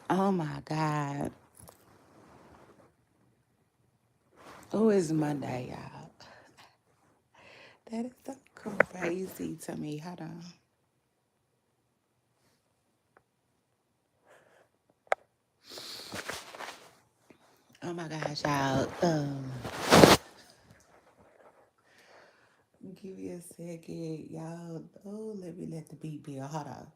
Oh my God. Oh, it's Monday, y'all. That is so crazy to me. Hold on. Oh my gosh, y'all. Give me a second, y'all. Oh, let me let the beat build. Hold on.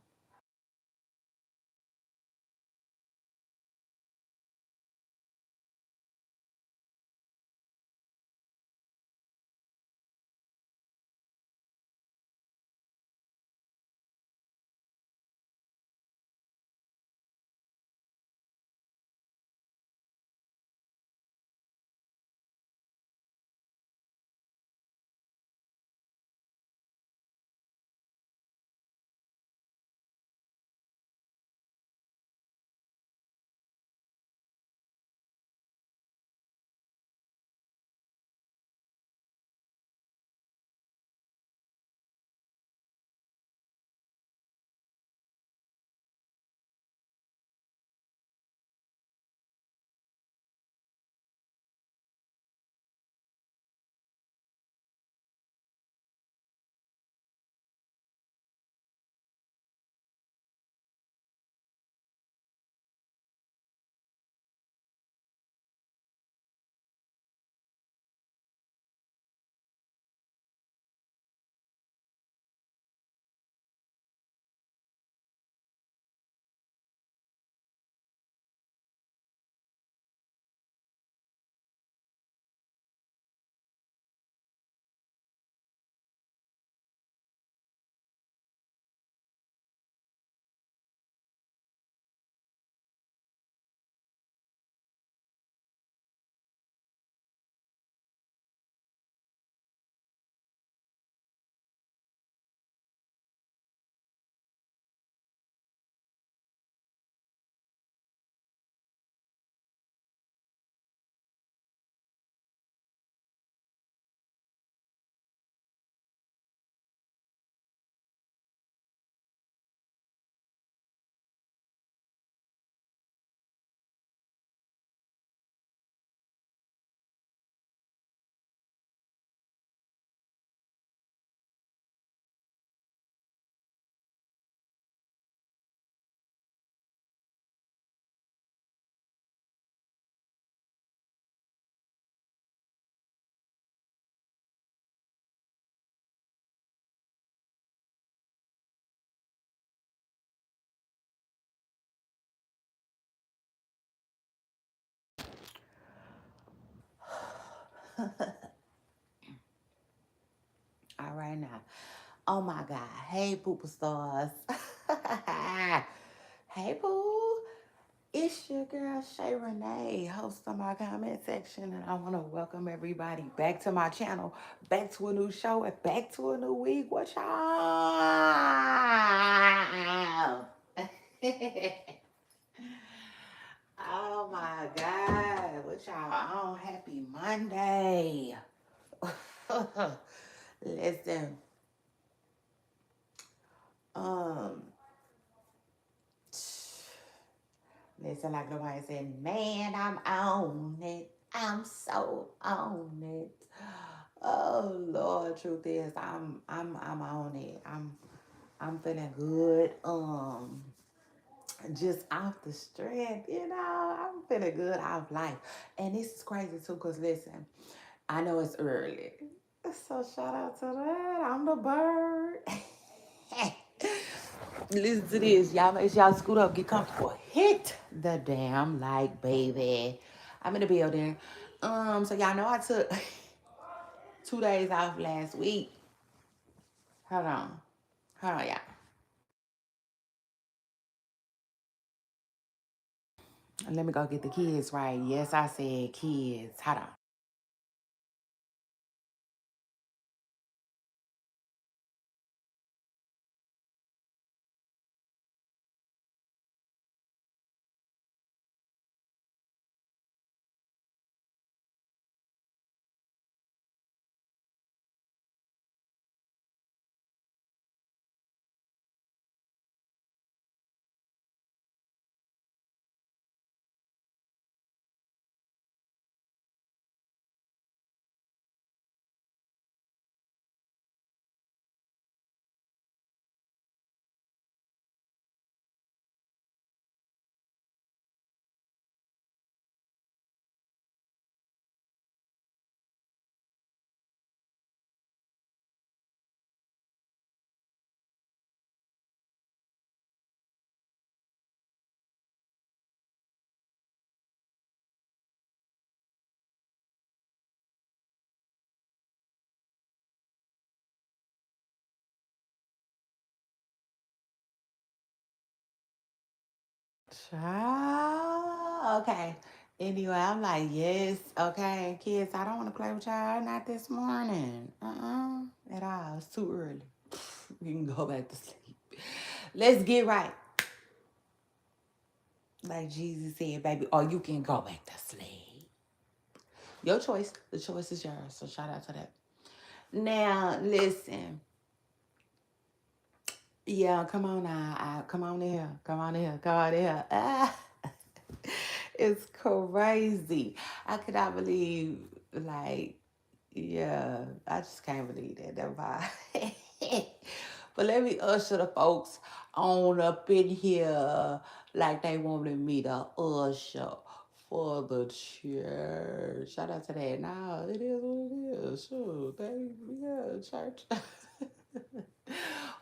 All right now. Oh my God. Hey, Pooper Stars. Hey, Pooh. It's your girl Shay Renee, host of my comment section, and I want to welcome everybody back to my channel, back to a new show, and back to a new week. What y'all? Oh my God! What y'all on? Happy Monday! Listen, um, listen, like the one said, man, I'm on it. I'm so on it. Oh Lord, truth is, I'm on it. I'm feeling good. Just off the strength, I'm feeling good off life. And this is crazy too, cause listen, I know it's early, so shout out to that. I'm the bird. Listen to this, y'all. Make sure y'all scoot up, get comfortable, hit the damn like, baby. I'm in the building. So y'all know I took 2 days off last week. Hold on, y'all. Let me go get the kids right. Yes, I said kids. Hold on. Child. Okay. Anyway, I'm like, yes, okay, kids, I don't want to play with y'all. Not this morning. At all. It's too early. You can go back to sleep. Let's get right. Like Jesus said, baby, or you can go back to sleep. Your choice. The choice is yours. So shout out to that. Now, listen. Yeah, come on now. Come on here. Come on here. Come on here. It's crazy. I could not believe, like, yeah, I just can't believe that. That vibe. But let me usher the folks on up in here like they wanted me to usher for the church. Shout out to that. Now it is what it is. Sure, they yeah, church.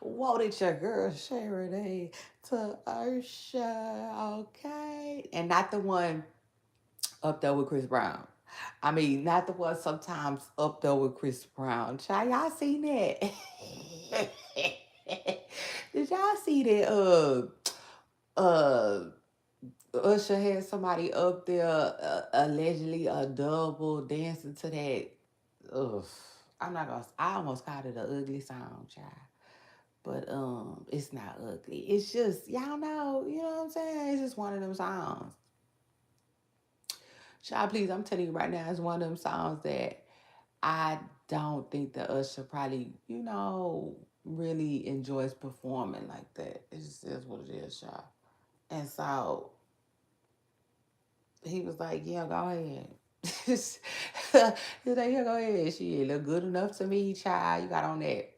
Wanted your girl Sharon to usher, okay, and not the one up there with Chris Brown. I mean, not the one sometimes up there with Chris Brown. Child, y'all seen that? Did y'all see that? Uh, Usher had somebody up there allegedly a double dancing to that. Ugh, I'm not gonna. I almost called it an ugly song, child. But it's not ugly. It's just y'all know. You know what I'm saying? It's just one of them songs. Child, please, I'm telling you right now, it's one of them songs that I don't think that Usher probably, really enjoys performing like that. It just is what it is, y'all. And so he was like, yeah, go ahead. He was like, yeah, go ahead. She look good enough to me, child. You got on that.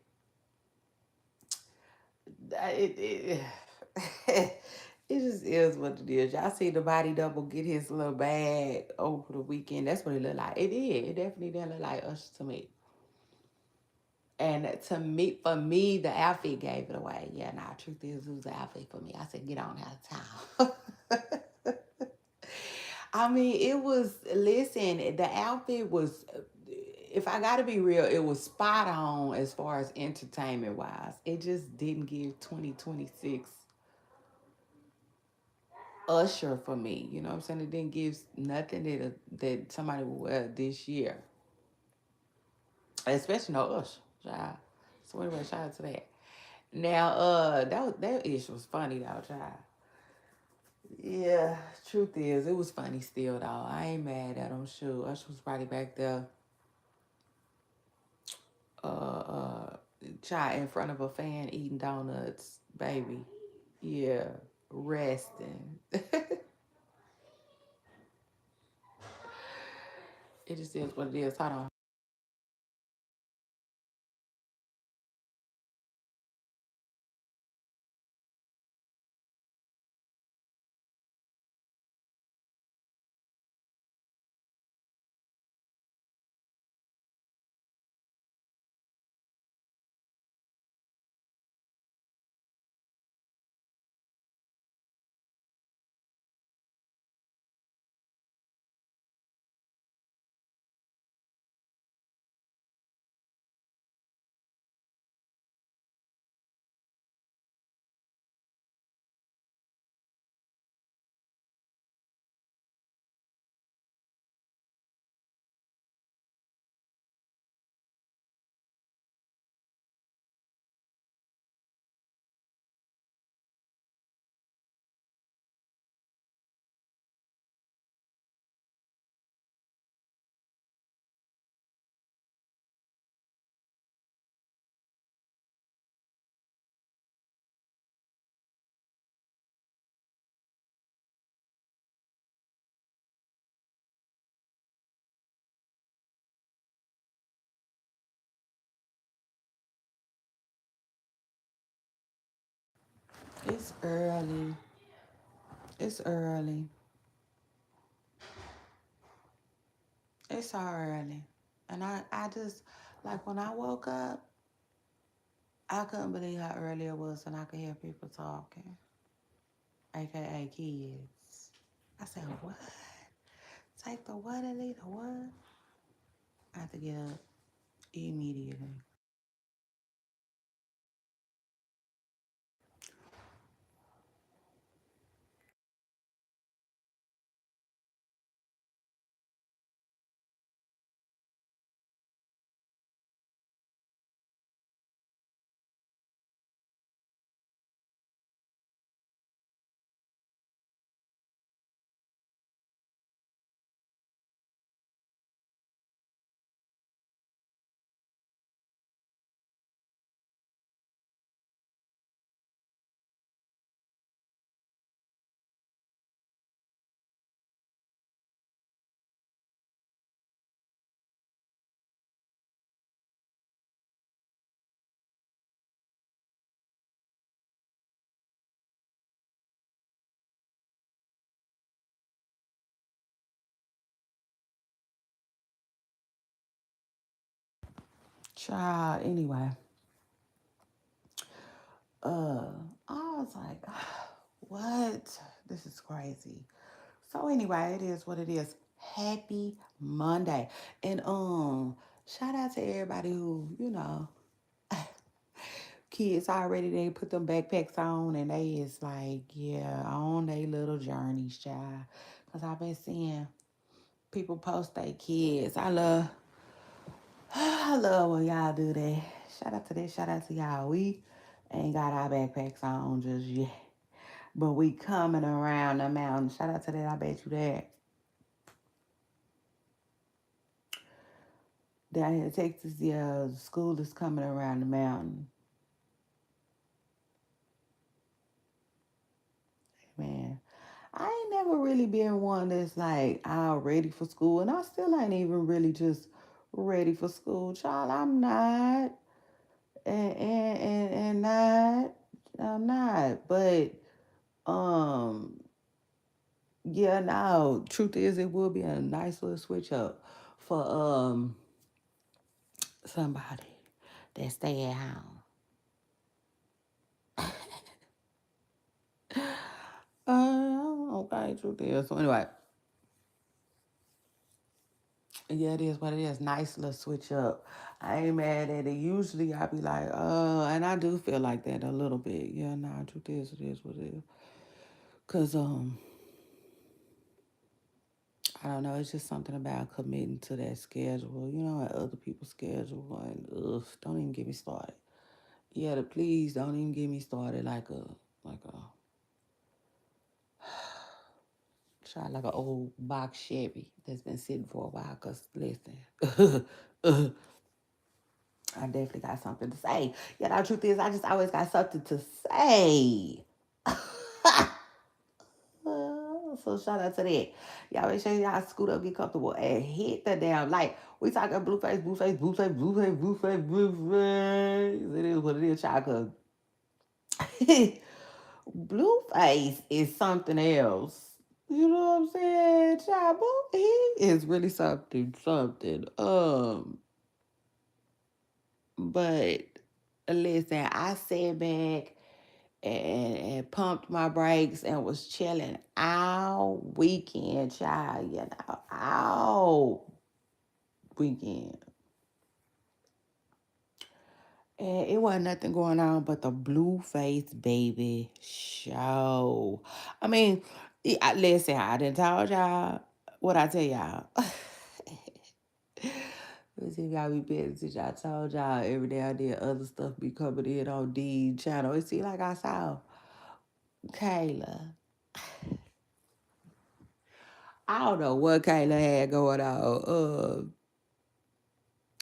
It it just is what it is. Y'all see the body double get his little bag over the weekend. That's what it looked like. It did. It definitely didn't look like Usher to me. And to me, for me, the outfit gave it away. Yeah, nah, truth is, it was the outfit for me. I said, get on out of town. I mean, it was, listen, the outfit was, if I gotta be real, it was spot on as far as entertainment wise. It just didn't give 2026 Usher for me. You know what I'm saying? It didn't give nothing that somebody would wear this year, especially no Usher. Child. So anyway, shout out to that. Now, that ish was funny though, child. Yeah, truth is, it was funny still though. I ain't mad at him. Sure, Usher was probably back there, uh, uh, child in front of a fan eating donuts, baby. Yeah, resting. It just is what it is. Hold on. It's early. It's early. It's so early. And I just, like when I woke up, I couldn't believe how early it was and I could hear people talking, aka kids. I said, what? Take the what and leave the what? I have to get up immediately. Child, anyway, uh, I was like, what? This is crazy. So anyway, it is what it is. Happy Monday. And shout out to everybody who, kids already they put them backpacks on and they is like, yeah, on their little journeys, child. Cause I've been seeing people post their kids. I love when y'all do that. Shout out to this, shout out to y'all. We ain't got our backpacks on just yet. But we coming around the mountain. Shout out to that, I bet you that. Down here in Texas, yeah, the school is coming around the mountain. Man, I ain't never really been one that's like all ready for school, and I still ain't even really just ready for school, child. I'm not, and not, I'm not. But um, yeah, no. Truth is, it will be a nice little switch up for somebody that stay at home. Okay, truth is. So anyway, yeah, it is what it is. Nice little switch up. I ain't mad at it. Usually I be like, and I do feel like that a little bit. Yeah, nah, truth is, it is what it is. Cause I don't know, it's just something about committing to that schedule, and other people's schedule, and don't even get me started. Yeah, please don't even get me started like a try like an old box Chevy that's been sitting for a while. Cause listen, I definitely got something to say. Yeah, the truth is, I just always got something to say. So shout out to that. Y'all make sure y'all scoot up, get comfortable, and hit the damn like. We talking blue face, blue face, blue face, blue face, blue face, blue face. It is what it is, child. Cause blue face is something else. You know what I'm saying, child? He is really something, something. But listen, I sat back and pumped my brakes and was chilling all weekend, child. All weekend. And it wasn't nothing going on but the blue face baby show. I mean, listen, I didn't tell y'all what I tell y'all. Let's see if y'all be paying attention. I told y'all every day I did other stuff be coming in on D channel. It seemed like I saw Kayla. I don't know what Kayla had going on.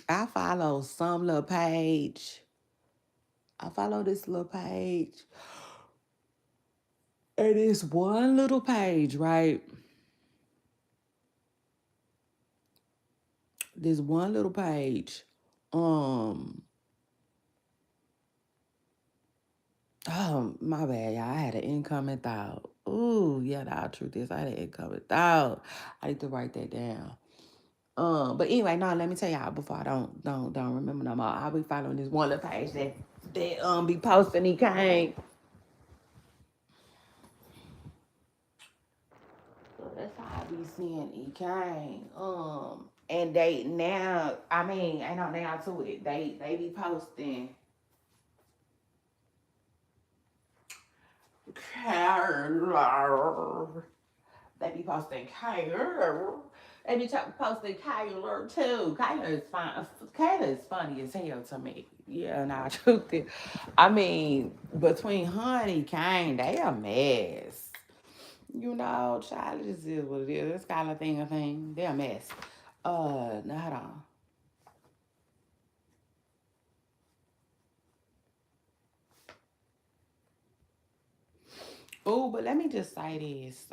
I follow some little page. I follow this little page. And it's one little page, right? This one little page. Um, my bad, y'all. I had an incoming thought. Ooh, yeah, the truth is I had an incoming thought. I need to write that down. But anyway, no, let me tell y'all before I don't remember no more. I'll be following this one little page that be posting he came. So that's how I be seeing he came. And they now, I mean, ain't no now to it. They be posting Kyler. They be posting Kyler. They be posting Kyler too. Kyler is fine. Kyler is funny as hell to me. Yeah, nah, truth is, I mean, between Honey and Kane, they a mess. Child, this is what it is. This kind of thing. They're a mess. Now hold on. Oh, but let me just say this.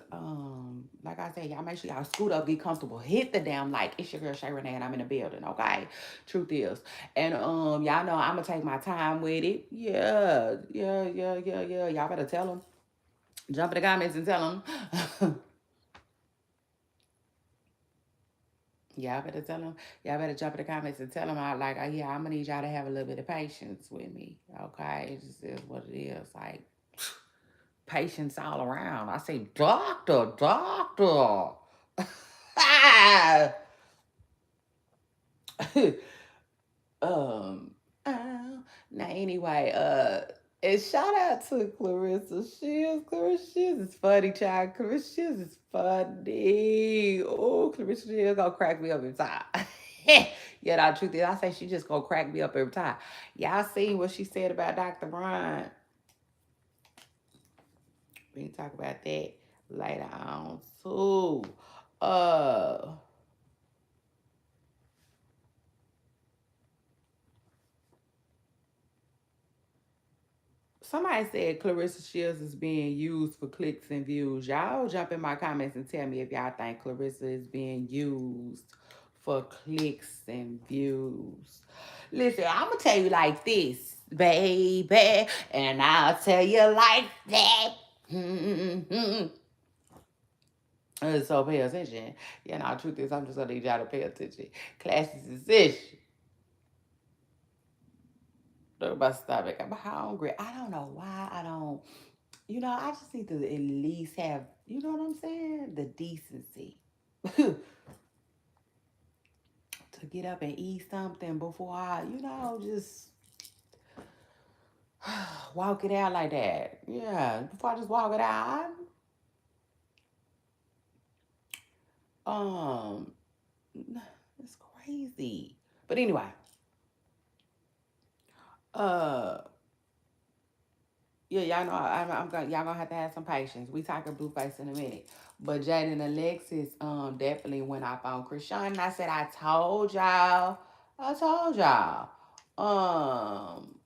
Like I said, y'all make sure y'all scoot up, get comfortable, hit the damn like. It's your girl Shay Renee, and I'm in the building. Okay, truth is, and y'all know I'm gonna take my time with it. Yeah. Y'all better tell them. Jump in the comments and tell them. Y'all better tell them. Y'all better jump in the comments and tell them I like. Yeah, I'm gonna need y'all to have a little bit of patience with me. Okay, it just is what it is. Like patience all around. I say, doctor, doctor. um. Now anyway. And shout out to Clarissa Shields. Clarissa Shields is funny, child. Clarissa Shields is funny. Oh, Clarissa Shields gonna crack me up every time. Yeah, the truth is, I say she just gonna crack me up every time. Y'all seen what she said about Dr. Bryant? We can talk about that later on too. Uh, Somebody said Clarissa Shields is being used for clicks and views. Y'all jump in my comments and tell me if y'all think Clarissa is being used for clicks and views. Listen, I'm gonna tell you like this, baby, and I'll tell you like that. So pay attention. Yeah, now truth is, I'm just gonna need y'all to pay attention. Class is essential. About to stop it. I'm hungry. I don't know why I don't. I just need to at least have, you know what I'm saying? The decency to get up and eat something before I, just walk it out like that. Yeah, before I just walk it out. Um, it's crazy. But anyway, uh, yeah, y'all know I'm gonna y'all gonna have to have some patience. We talking Blueface in a minute, but Jaidyn and Alexis definitely went off on Chrisean. And I said I told y'all, um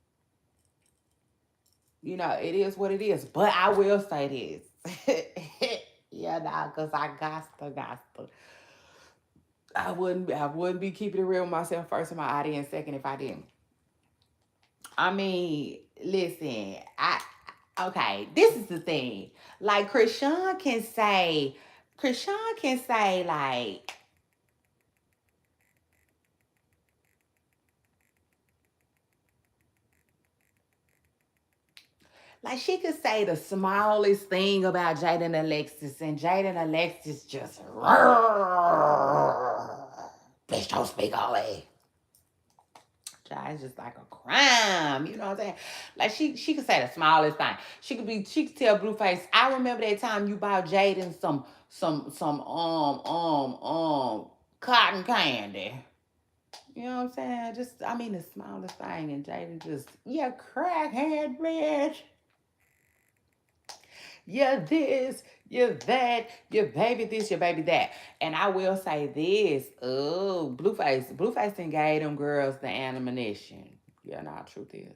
it is what it is. But I will say this, yeah, nah, cause I got to. I wouldn't be keeping it real with myself first and my audience second if I didn't. I mean, listen, okay, this is the thing. Like Chrisean can say like she could say the smallest thing about Jaidyn and Alexis, and Jaidyn and Alexis just bitch don't speak all that. It's just like a crime, you know what I'm saying? Like she could say the smallest thing. She could tell Blueface, I remember that time you bought Jaidyn some cotton candy. You know what I'm saying? Just I mean the smallest thing, and Jaidyn just, yeah, crackhead bitch. Yeah, this, you that, your baby this, your baby that. And I will say this, oh, Blueface and gave them girls the ammunition. Yeah, nah, truth is.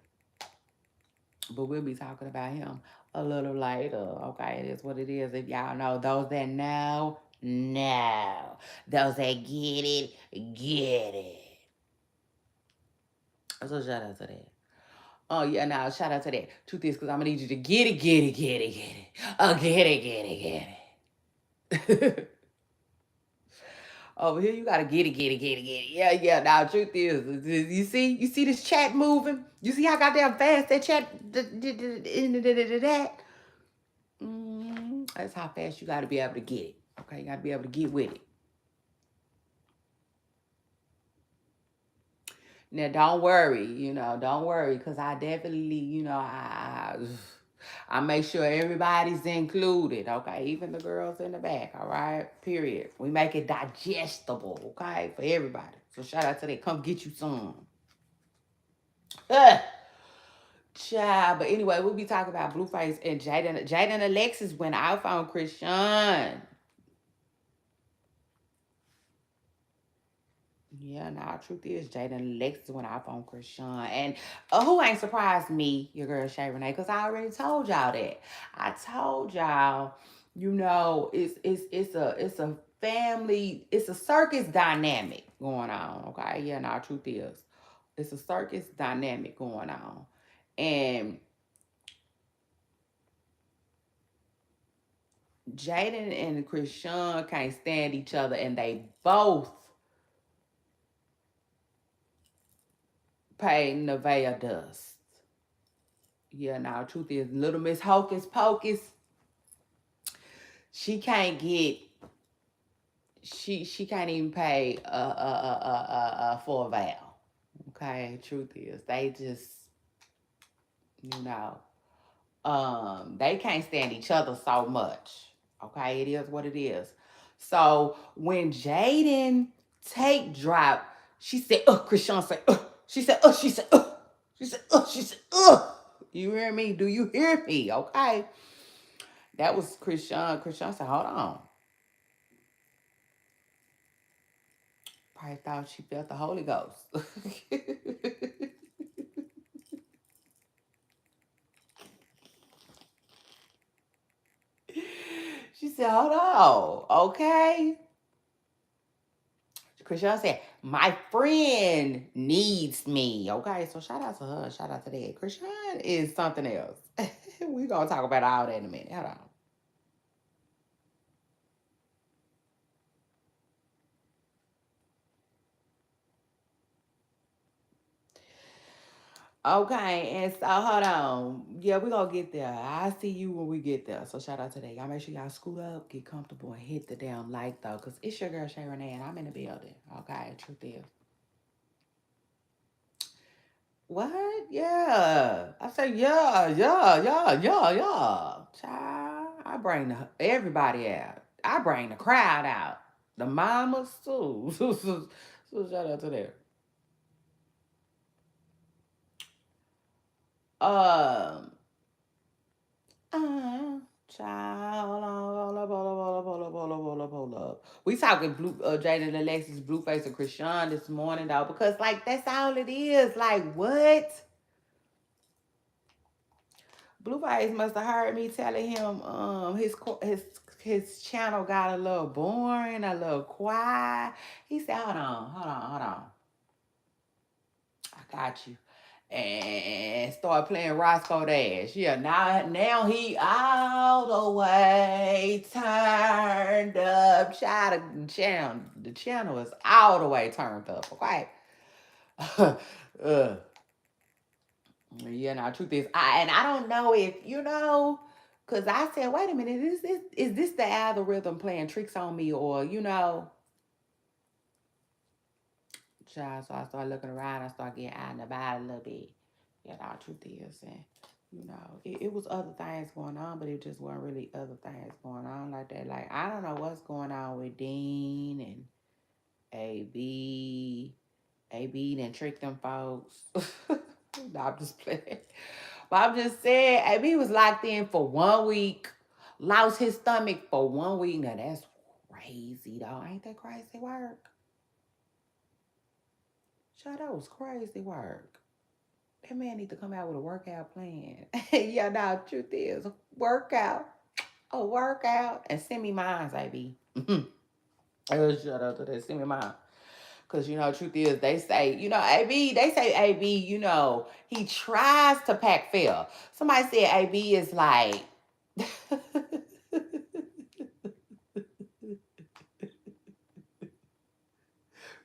But we'll be talking about him a little later. Okay, it is what it is. If y'all know, those that know, know. Those that get it, get it. So shout out to that. Oh yeah, now shout out to that. Truth is, because I'm gonna need you to get it, get it, get it, get it. Oh, get it, get it, get it. Over here, you gotta get it, get it, get it, get it. Yeah, yeah. Now, truth is, you see this chat moving. You see how goddamn fast that chat that. That's how fast you gotta be able to get it. Okay, you gotta be able to get with it. Now, don't worry. Don't worry, cause I definitely, I make sure everybody's included, okay? Even the girls in the back, all right? Period. We make it digestible, okay? For everybody. So shout out to that. Come get you some. Child. But anyway, we'll be talking about Blueface and Jaidyn. Jaidyn and Alexis went out on Chrisean. Yeah, nah, truth is, Jaidyn and Alexis went off on Chrisean. And who ain't surprised me, your girl Shay Renee, because I already told y'all that. I told y'all, it's a family, it's a circus dynamic going on. Okay. Yeah, nah, truth is. It's a circus dynamic going on. And Jaidyn and Chrisean can't stand each other, and they both pay Nevaeh dust. Yeah, now truth is, little Miss Hocus Pocus, she can't get she can't even pay for a vow. Okay, truth is, they just you know they can't stand each other so much. Okay, it is what it is. So when Jaidyn take drop, she said, Chrisean said, she said, she said, she said, she said, You hear me? Do you hear me? Okay. That was Chrisean. Chrisean said, hold on. Probably thought she felt the Holy Ghost. She said, hold on. Okay. Chrisean said, my friend needs me. Okay, so shout out to her. Shout out to that. Chrisean is something else. We're going to talk about all that in a minute. Hold on. Okay, and so hold on. Yeah, we're gonna get there. I'll see you when we get there. So shout out to that. Y'all make sure y'all scoot up, get comfortable, and hit the damn like though. Cause it's your girl Shay Renee and I'm in the building. Okay, truth is. What? Yeah. I say yeah. Child, I bring everybody out. I bring the crowd out. The mamas too. So shout out to them. Um Uh, child, hold up. We talking blue, Jaidyn, Alexis, Blueface, and Chrisean this morning though, because like that's all it is. Like what? Blueface must have heard me telling him, his channel got a little boring, a little quiet. He said, hold on. I got you. And start playing Roscoe Dash. Yeah, now he all the way turned up. Child, the channel is all the way turned up. Okay. uh, yeah, now truth is, I don't know if cause I said, wait a minute, is this the algorithm playing tricks on me, or child? So I started looking around. I started getting out and about a little bit. Yeah, the truth is, and it was other things going on, but it just wasn't really other things going on like that. Like I don't know what's going on with Dean and AB. AB didn't trick them folks. No, I'm just playing. But I'm just saying, AB was locked in for 1 week, lost his stomach for 1 week. Now that's crazy, though. Ain't that crazy work? Sure, that was crazy work. That man need to come out with a workout plan. Yeah, no, truth is, workout, a workout, and send me mine, AB. Shut up to that. Send me mine. Because, truth is, they say, AB, they say AB, he tries to pack fair. Somebody said AB is like,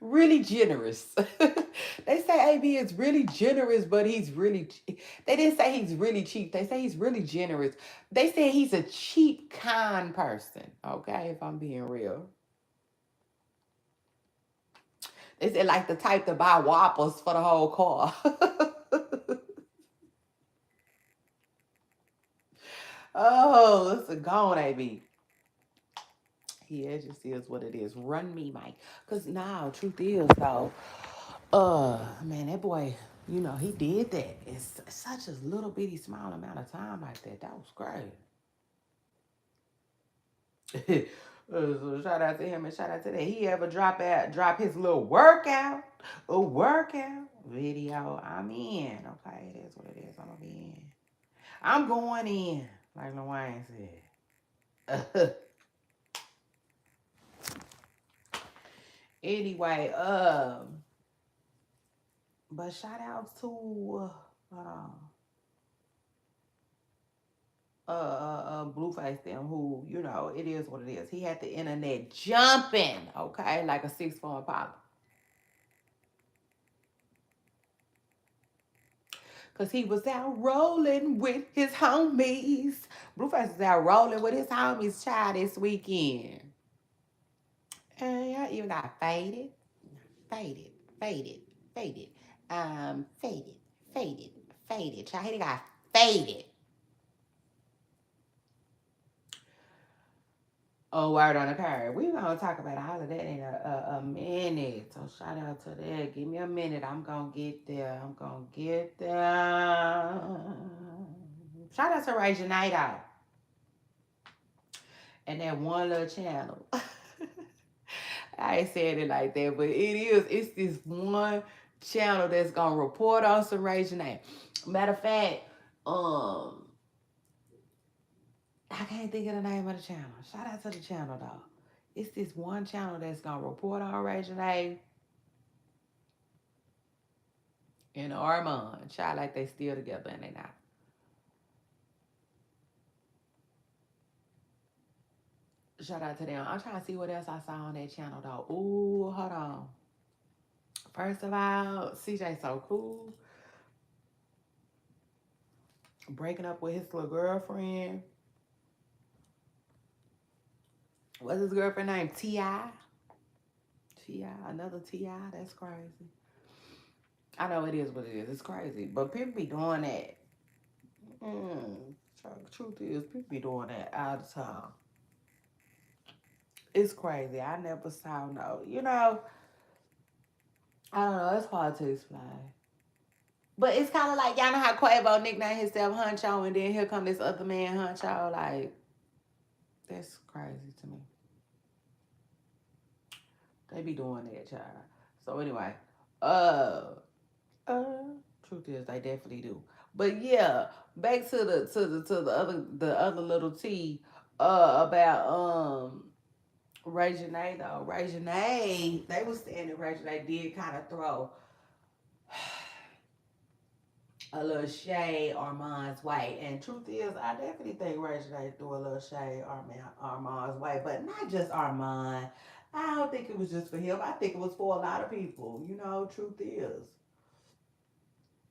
really generous. They say AB is really generous, but they didn't say he's really cheap. They say he's really generous. They say he's a cheap, kind person. Okay, if I'm being real. They said like the type to buy whoppers for the whole car. Oh, it's a gone, AB. Yeah, it just is what it is. Run me, Mike. Cause now, truth is though, man, that boy, he did that. It's such a little bitty small amount of time like that. That was great. So shout out to him and shout out to that. He ever drop his little a workout video. I'm in. Okay, it is what it is. I'm gonna be in. I'm going in, like Lil said. Anyway, but shout out to Blueface them, who it is what it is. He had the internet jumping, okay, like a 6 4 Impala. Cause he was out rolling with his homies. Blueface was out rolling with his homies, child, this weekend. And y'all even got faded, faded, faded, faded, faded, faded, faded. Child, he got faded. Oh, word on the curve. We're going to talk about all of that in a minute. So shout out to that. Give me a minute. I'm going to get there. I'm going to get there. Shout out to Ray Janado and that one little channel. I ain't saying it like that, but it is. It's this one channel that's going to report on some Ray Janado. Matter of fact, I can't think of the name of the channel. Shout out to the channel though. It's this one channel that's gonna report on Rachel A and Armand. Shout like they still together and they not. Shout out to them. I'm trying to see what else I saw on that channel though. Ooh, hold on. First of all, CJ so cool. Breaking up with his little girlfriend. What's his girlfriend name? T.I. T.I. Another T.I. That's crazy. I know it is what it is. It's crazy. But people be doing that. Truth is, people be doing that all the time. It's crazy. I never saw no. I don't know. It's hard to explain. But it's kind of like, y'all know how Quavo nicknamed himself Huncho, and then here come this other man, Huncho. Like, that's crazy to me. They be doing that, child. So anyway, truth is, they definitely do. But yeah, back to the other little T, about Ray Janae though. Ray Janae, they was saying that Ray Janae did kind of throw a little shade Armand's way. And truth is, I definitely think Ray Janae threw a little shade Armand's way, but not just Armand. I don't think it was just for him. I think it was for a lot of people. Truth is.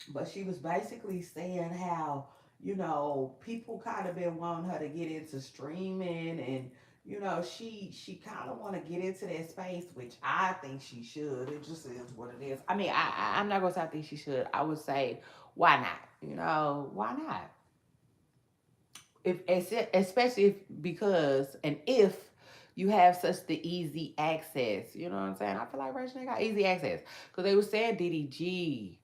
But she was basically saying how, people kind of been wanting her to get into streaming, and she kind of want to get into that space, which I think she should. It just is what it is. I mean, I'm not gonna say I think she should. I would say, why not? Why not? If especially if because and if you have such the easy access, you know what I'm saying? I feel like Rachel got easy access because they were saying DDG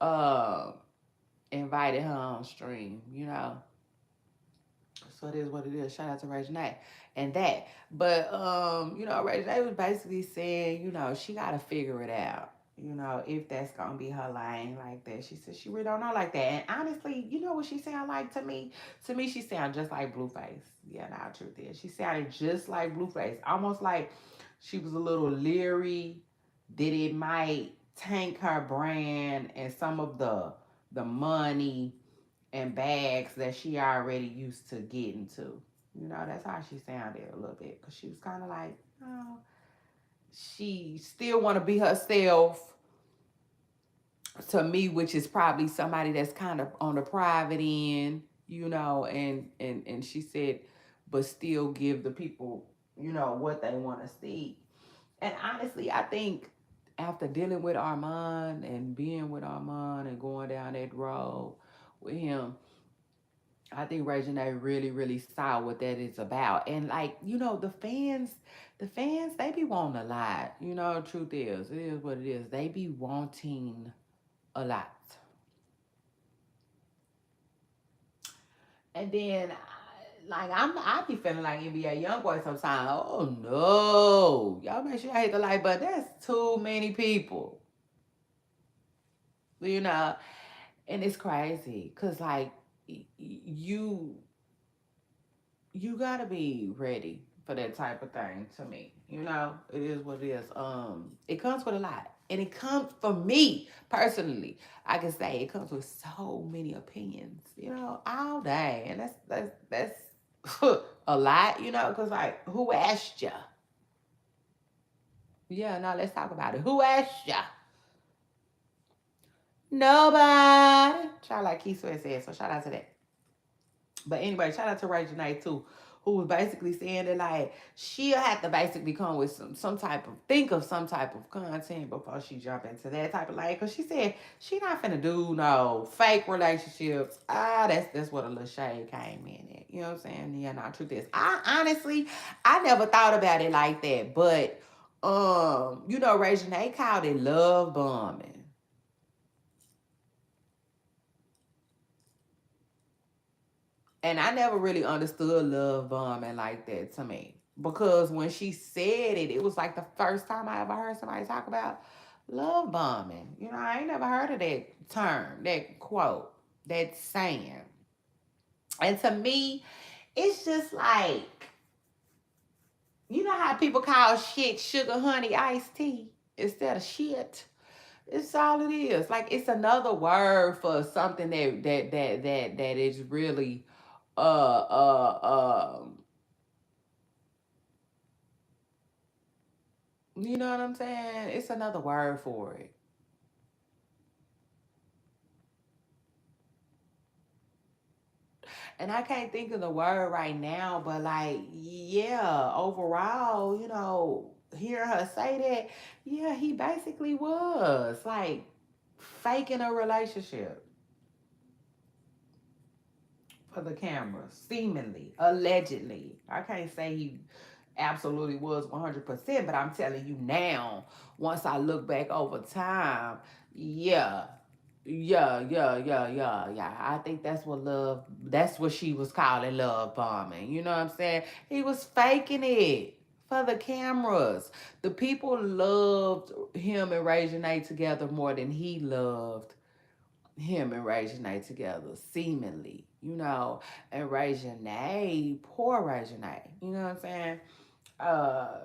uh, invited her on stream. So it is what it is. Shout out to Regina and that. But Regina was basically saying, she gotta figure it out. If that's gonna be her lane like that. She said she really don't know like that. And honestly, you know what she sound like to me? To me, she sound just like Blueface. Yeah, nah, truth is. She sounded just like Blueface. Almost like she was a little leery that it might tank her brand and some of the money and bags that she already used to getting to. That's how she sounded a little bit. Because she was kind of like, oh, she still want to be herself to me, which is probably somebody that's kind of on the private end, and she said, but still give the people, what they want to see. And honestly, I think after dealing with Armand and being with Armand and going down that road with him, I think Regina really, really saw what that is about. And like, the fans, they be wanting a lot. Truth is, it is what it is. They be wanting a lot. And then, I be feeling like NBA YoungBoy sometimes. Oh no, y'all make sure I hit the like button. That's too many people. You know, and it's crazy because like you you gotta be ready for that type of thing to me. It is what it is. It comes with a lot. And it comes for me personally. I can say it comes with so many opinions, all day. And that's a lot, because like who asked ya? Yeah, no, let's talk about it. Who asked ya? Nobody. Shout out like Keith Sweat said, so shout out to that. But anyway, shout out to Ray Janae too, who was basically saying that like she'll have to basically come with some type of think of some type of content before she jump into that type of like. Cause she said she not finna do no fake relationships. That's what a little shade came in at. You know what I'm saying? Yeah, no, truth is, I honestly I never thought about it like that, but you know, Ray Janae called it love bombing. And I never really understood love bombing like that to me. Because when she said it, it was like the first time I ever heard somebody talk about love bombing. You know, I ain't never heard of that term, that quote, that saying. And to me, it's just like, you know how people call shit sugar honey iced tea instead of shit? It's all it is. Like it's another word for something that is really um you know what I'm saying? It's another word for it. And I can't think of the word right now, but like, yeah, overall, you know, hearing her say that, yeah, he basically was like faking a relationship for the camera, seemingly, allegedly. I can't say he absolutely was 100%, but I'm telling you now, once I look back over time, yeah, yeah. I think that's what she was calling love bombing. You know what I'm saying? He was faking it for the cameras. The people loved him and Ray Janae together more than he loved him and Ray Janae together, seemingly, you know. And Ray Janae, poor Ray Janae, you know what I'm saying? Uh,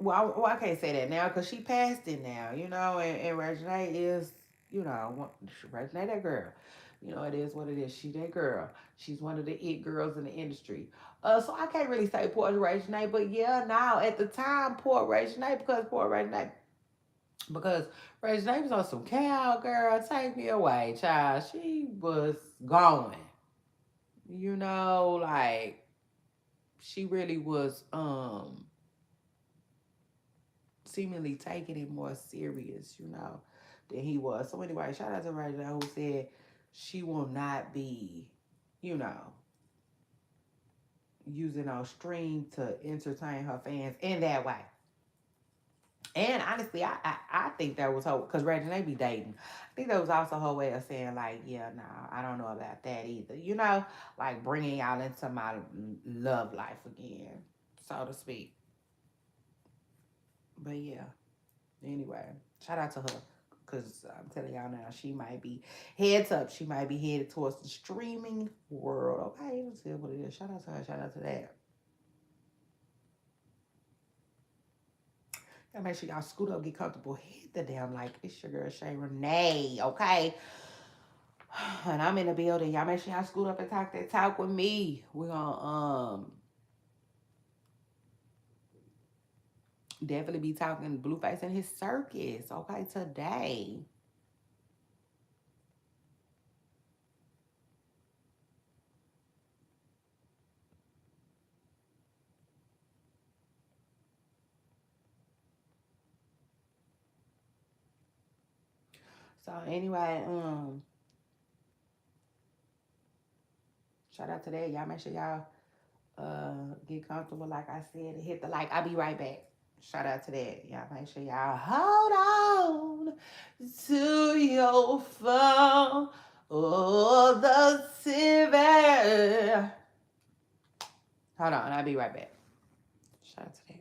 I can't say that now because she passed it now, you know, and Ray Janae is, you know, Ray Janae that girl. You know, it is what it is. She that girl. She's one of the it girls in the industry. So I can't really say poor Ray Janae, but yeah, now at the time, poor Ray Janae because Ray Janae was on some cowgirl, take me away, child. She was going. You know, like she really was seemingly taking it more serious, you know, than he was. So anyway, shout out to Ray Janae who said she will not be, you know, using our stream to entertain her fans in that way. And honestly, I think that was her because Reggie they be dating. I think that was also her way of saying like, yeah, no, I don't know about that either. You know, like bringing y'all into my love life again, so to speak. But yeah, anyway, shout out to her because I'm telling y'all now, she might be heads up. She might be headed towards the streaming world. Okay, let's see what it is. Shout out to her. Shout out to that. Y'all make sure y'all scoot up, get comfortable, hit the damn like. It's your girl Shay Renee. Okay. And I'm in the building. Y'all make sure y'all scoot up and talk that talk with me. We're gonna definitely be talking Blueface and his circus, okay, today. So anyway, shout out to that. Y'all make sure y'all get comfortable, like I said, and hit the like. I'll be right back. Shout out to that. Y'all make sure y'all hold on to your phone. Oh, the silver. Hold on, I'll be right back. Shout out to that.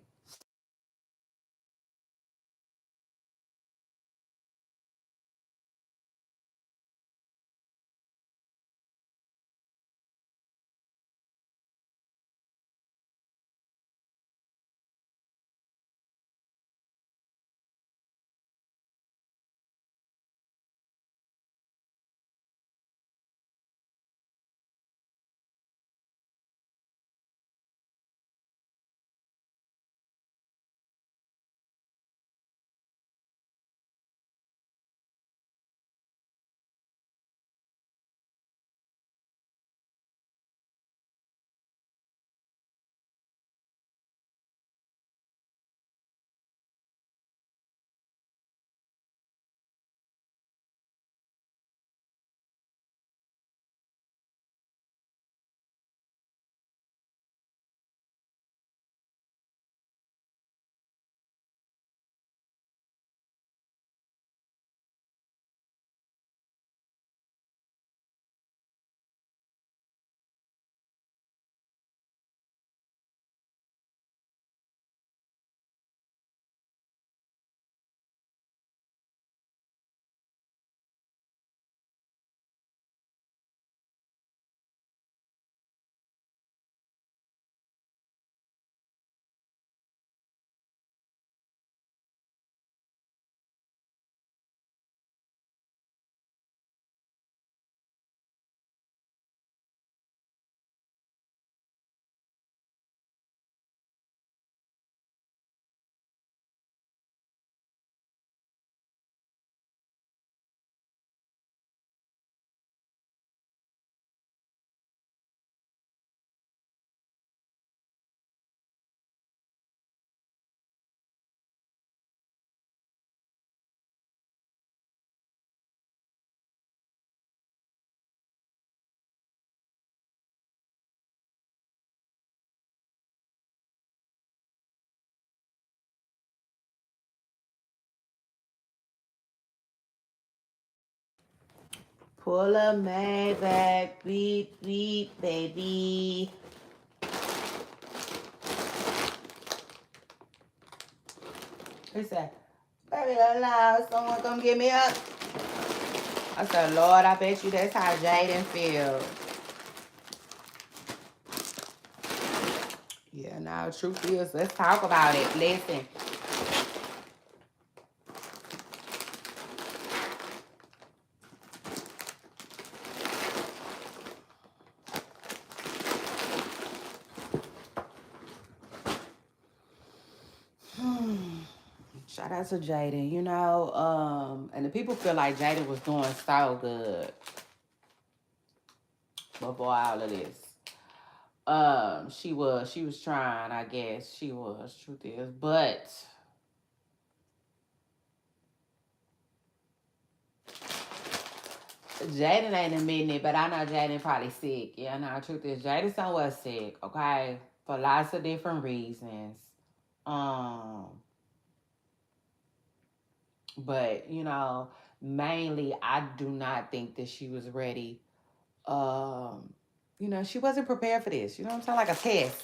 Pull a Maybach, beep, beep, baby. He said, baby, allow someone come get me up. I said, Lord, I bet you that's how Jaidyn feels. Yeah, now truth is, let's talk about it. Listen. Shout out to Jaidyn, you know, and the people feel like Jaidyn was doing so good before all of this. She was trying, I guess. She was, truth is. But Jaidyn ain't admitting it, but I know Jaidyn probably sick. Yeah, no, truth is Jaidyn somewhat sick, okay? For lots of different reasons. But, you know, mainly I do not think that she was ready. You know, she wasn't prepared for this. You know what I'm saying? Like a test.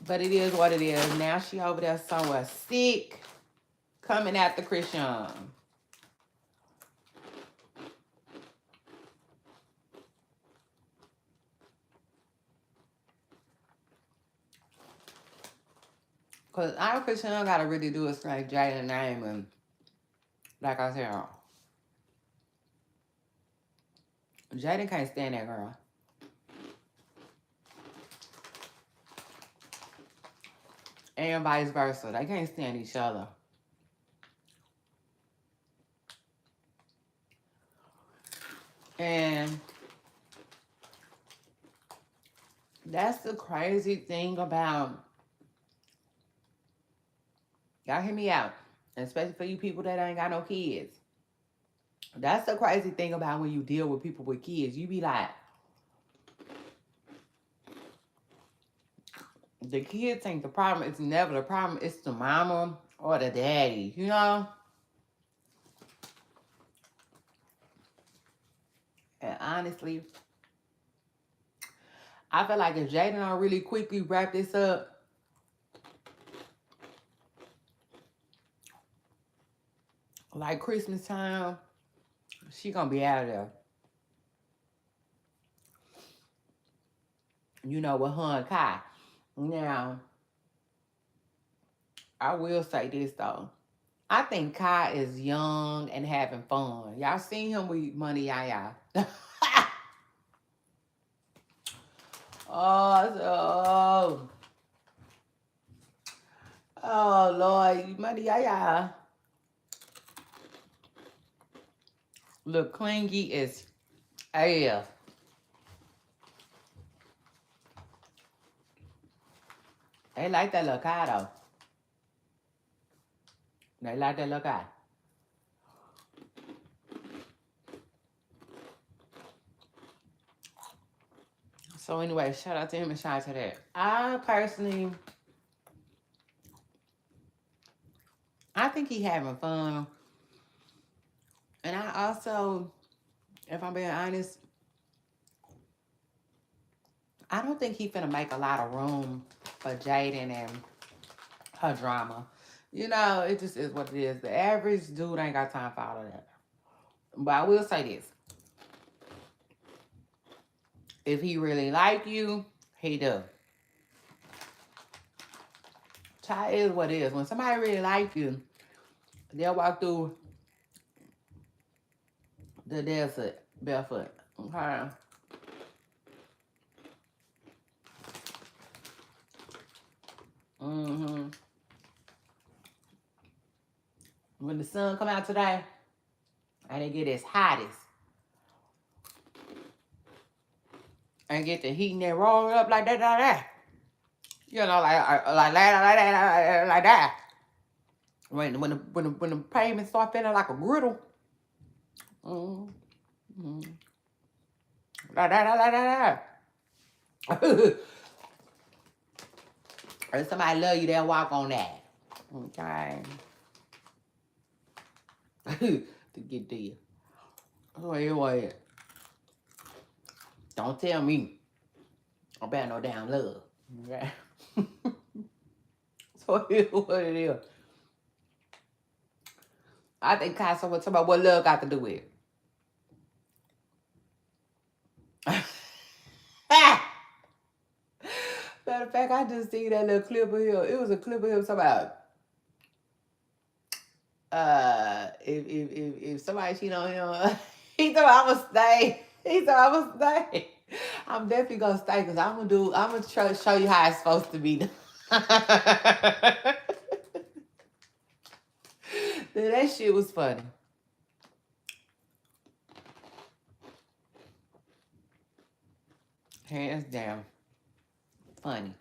But it is what it is. Now she over there somewhere sick, coming after Chrisean. Because I Chrisean got to really do is like Jaidyn's name. And like I said, Jaidyn can't stand that girl. And vice versa. They can't stand each other. And that's the crazy thing about... Y'all hear me out. Especially for you people that ain't got no kids. That's the crazy thing about when you deal with people with kids. You be like, the kids ain't the problem. It's never the problem. It's the mama or the daddy, you know? And honestly, I feel like if Jaidyn don't really quickly wrap this up, like Christmas time, she gonna be out of there. You know, with her and Kai. Now, I will say this though. I think Kai is young and having fun. Y'all seen him with Money Yaya. Oh, oh Lord, Money Yaya look clingy as hell. They like that little guy though. They like that little guy. So anyway, shout out to him and shout out to that. I personally, I think he having fun. And I also, if I'm being honest, I don't think he finna make a lot of room for Jaidyn and her drama. You know, it just is what it is. The average dude ain't got time for all of that. But I will say this. If he really like you, he do. Child is what it is. When somebody really like you, they'll walk through the desert barefoot. Okay? Mm-hmm. When the sun come out today, and they get as hottest, and get the heat and they roll up like that, like that. You know, like that. When the pavement start feeling like a griddle. Mm-hmm. Like that. If somebody love you, they'll walk on that. Okay. to get there. So anyway, don't tell me about no damn love. Okay? So here's what it is. I think Casa was talking about what love got to do with it. Matter of fact, I just seen that little clip of him. It was a clip of him talking about if somebody cheat on him, he thought I'ma stay. He thought I'ma stay. I'm definitely gonna stay because I'm gonna try to show you how it's supposed to be. That shit was funny. Hands down. Funny.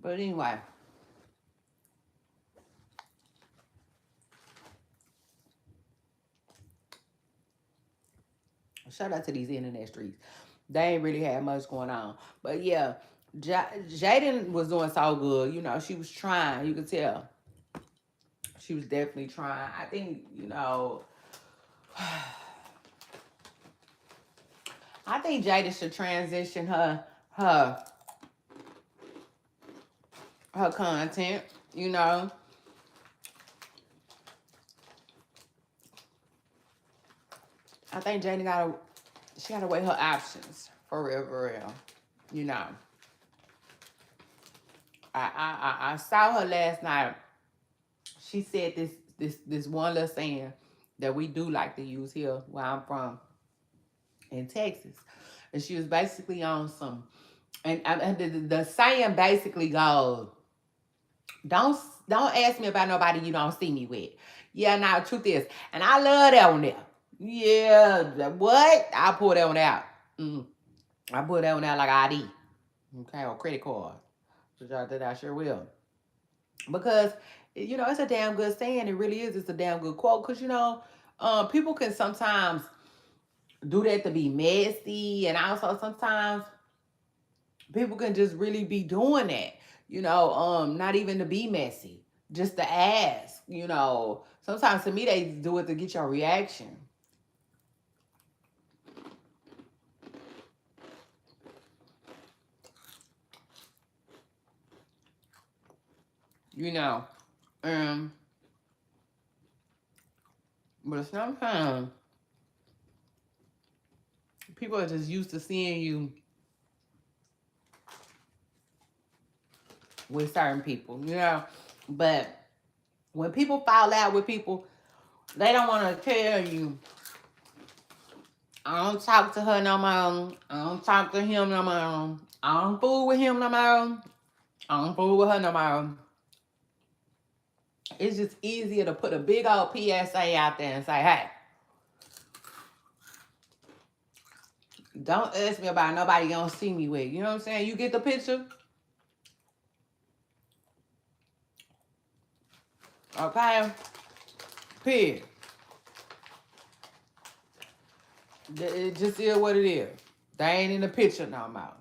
But anyway. Shout out to these internet streets. They ain't really had much going on. But yeah, Jaidyn was doing so good. You know, she was trying. You could tell. She was definitely trying. I think, you know, I think Jaidyn should transition her content, you know. I think Jaidyn gotta weigh her options for real. You know. I saw her last night. She said this one little saying that we do like to use here where I'm from in Texas. And she was basically on some, and the saying basically goes, don't ask me about nobody you don't see me with. Yeah, now the truth is, and I love that one there. Yeah, what? I pull that one out. I pull that one out like ID. Okay, or credit card. That I sure will. Because, you know, it's a damn good saying. It really is. It's a damn good quote. Because, you know, people can sometimes do that to be messy. And also sometimes people can just really be doing that. You know, not even to be messy. Just to ask. You know, sometimes to me they do it to get your reaction. You know. But sometimes people are just used to seeing you with certain people, you know. But when people fall out with people, they don't want to tell you, I don't talk to her no more. I don't talk to him no more. I don't fool with him no more. I don't fool with her no more. It's just easier to put a big old PSA out there and say, hey, don't ask me about nobody you don't see me with. You know what I'm saying? You get the picture? Okay? Period. It just is what it is. They ain't in the picture no more.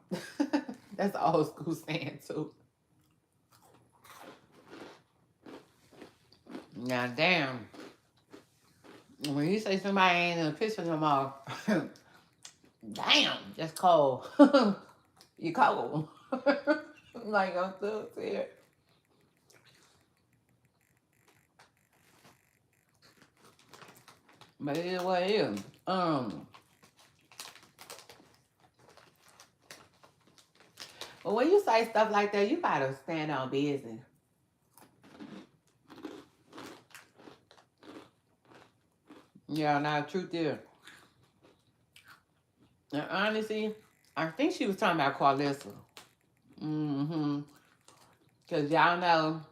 That's the old school saying too. Now damn. When you say somebody ain't in the picture no more, damn, that's cold. You cold. Like I'm still here. But it is what it is. But when you say stuff like that, you gotta stand on business. Yeah, now the truth is, and honestly, I think she was talking about Carlissa. Because y'all know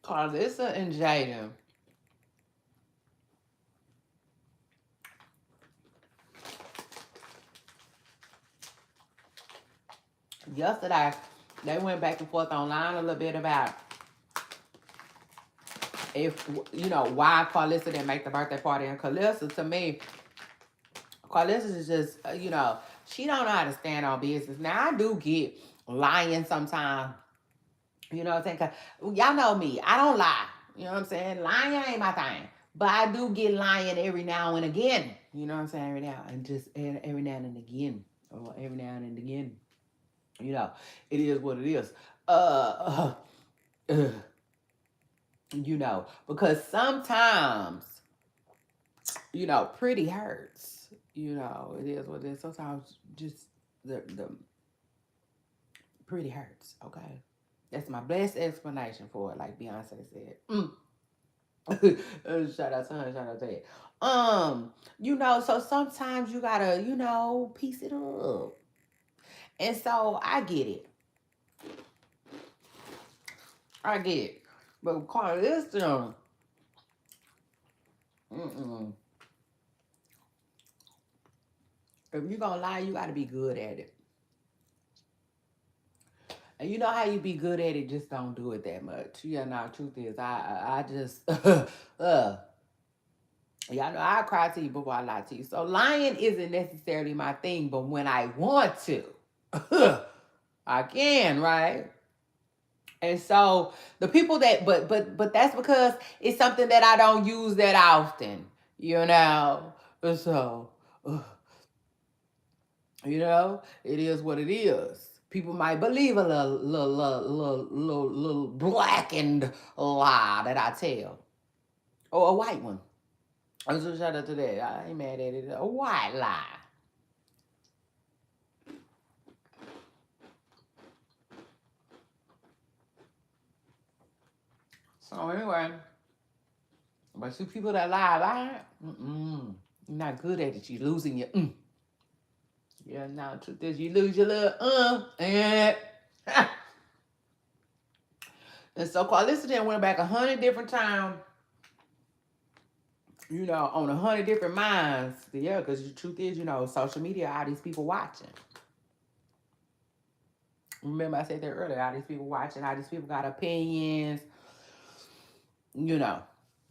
Carlissa and Jaidyn. Yesterday, they went back and forth online a little bit about if, you know, why Carlissa didn't make the birthday party. And Carlissa, to me, Carlissa is just, you know, she don't know how to stand on business. Now, I do get lying sometimes. You know what I'm saying? 'Cause y'all know me. I don't lie. You know what I'm saying? Lying ain't my thing. But I do get lying every now and again. You know what I'm saying? Every now and again. Or every now and again. You know, it is what it is. Uh, uh, because sometimes, pretty hurts. It is what it is. Sometimes just the pretty hurts. Okay, that's my best explanation for it. Like Beyonce said. Shout out to her. Shout out to it. So sometimes you gotta, piece it up. And so I get it. I get it. But Carl, listen. Mm-mm. If you're gonna lie, you gotta be good at it. And you know how you be good at it, just don't do it that much. Yeah, no, truth is, I just, y'all know I cry to you before I lie to you. So lying isn't necessarily my thing, but when I want to, I can, right? And so the people that, but that's because it's something that I don't use that often, you know. So, it is what it is. People might believe a little blackened lie that I tell, or a white one. I'm just shout out to that. I ain't mad at it. A white lie. So anyway, but see people that lie, you're not good at it. You're losing your. Yeah, now truth is you lose your little and. And so Carliston went back 100 different times, on 100 different minds. Yeah, because the truth is, social media, all these people watching. Remember I said that earlier, all these people watching, all these people got opinions, the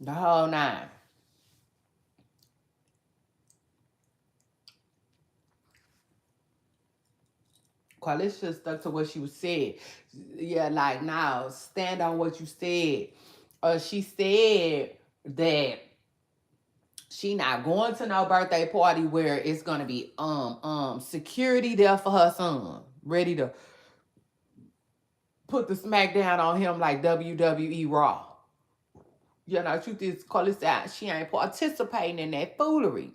whole nine. Carlisha stuck to what she said. Yeah, like now, stand on what you said. She said that she not going to no birthday party where it's gonna be security there for her son, ready to put the smack down on him like WWE Raw. Truth is, Carlisha, she ain't participating in that foolery.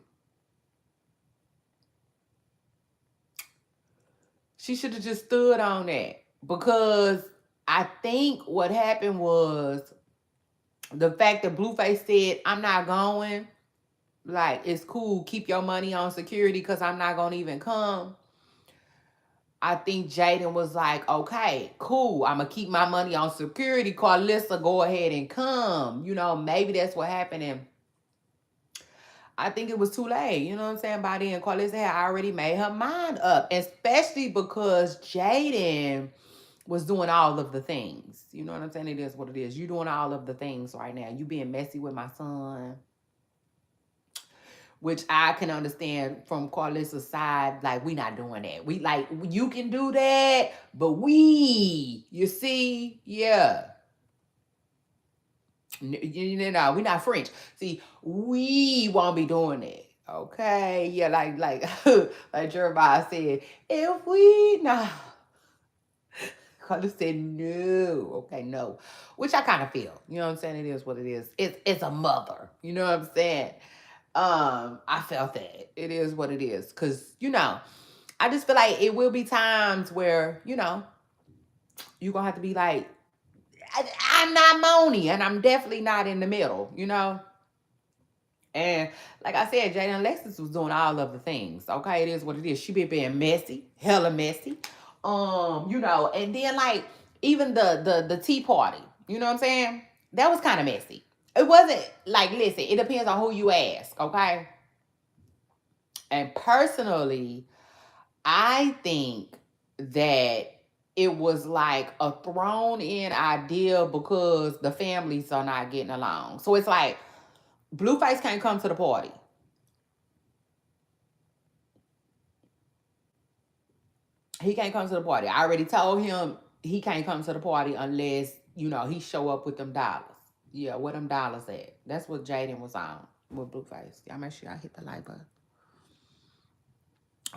She should have just stood on that, because I think what happened was the fact that Blueface said, I'm not going, like, it's cool, keep your money on security because I'm not going to even come. I think Jaidyn was like, okay, cool, I'm going to keep my money on security. Carlissa, go ahead and come. Maybe that's what happened. And I think it was too late. You know what I'm saying? By then, Carlissa had already made her mind up, especially because Jaidyn was doing all of the things. You know what I'm saying? It is what it is. You doing all of the things right now. You being messy with my son, which I can understand from Carlissa's side. Like, we not doing that. We like, you can do that, but you see, yeah. We not French. See, we won't be doing that. Okay, yeah, like like Jeremiah said, if we not. Carla said no. Okay, no. Which I kind of feel. You know what I'm saying? It is what it is. It's a mother. You know what I'm saying? I felt that. It is what it is. Cause, I just feel like it will be times where, you're gonna have to be like, I'm not Moni, and I'm definitely not in the middle, And like I said, Jaidyn and Alexis was doing all of the things. Okay, it is what it is. She been being messy, hella messy. And then like even the tea party, you know what I'm saying? That was kind of messy. It wasn't like, listen, it depends on who you ask, okay? And personally, I think that it was like a thrown in idea because the families are not getting along. So it's like Blueface can't come to the party. He can't come to the party. I already told him he can't come to the party unless, he show up with them dollars. Yeah, where them dollars at? That's what Jaidyn was on with Blueface. Y'all make sure y'all hit the like button.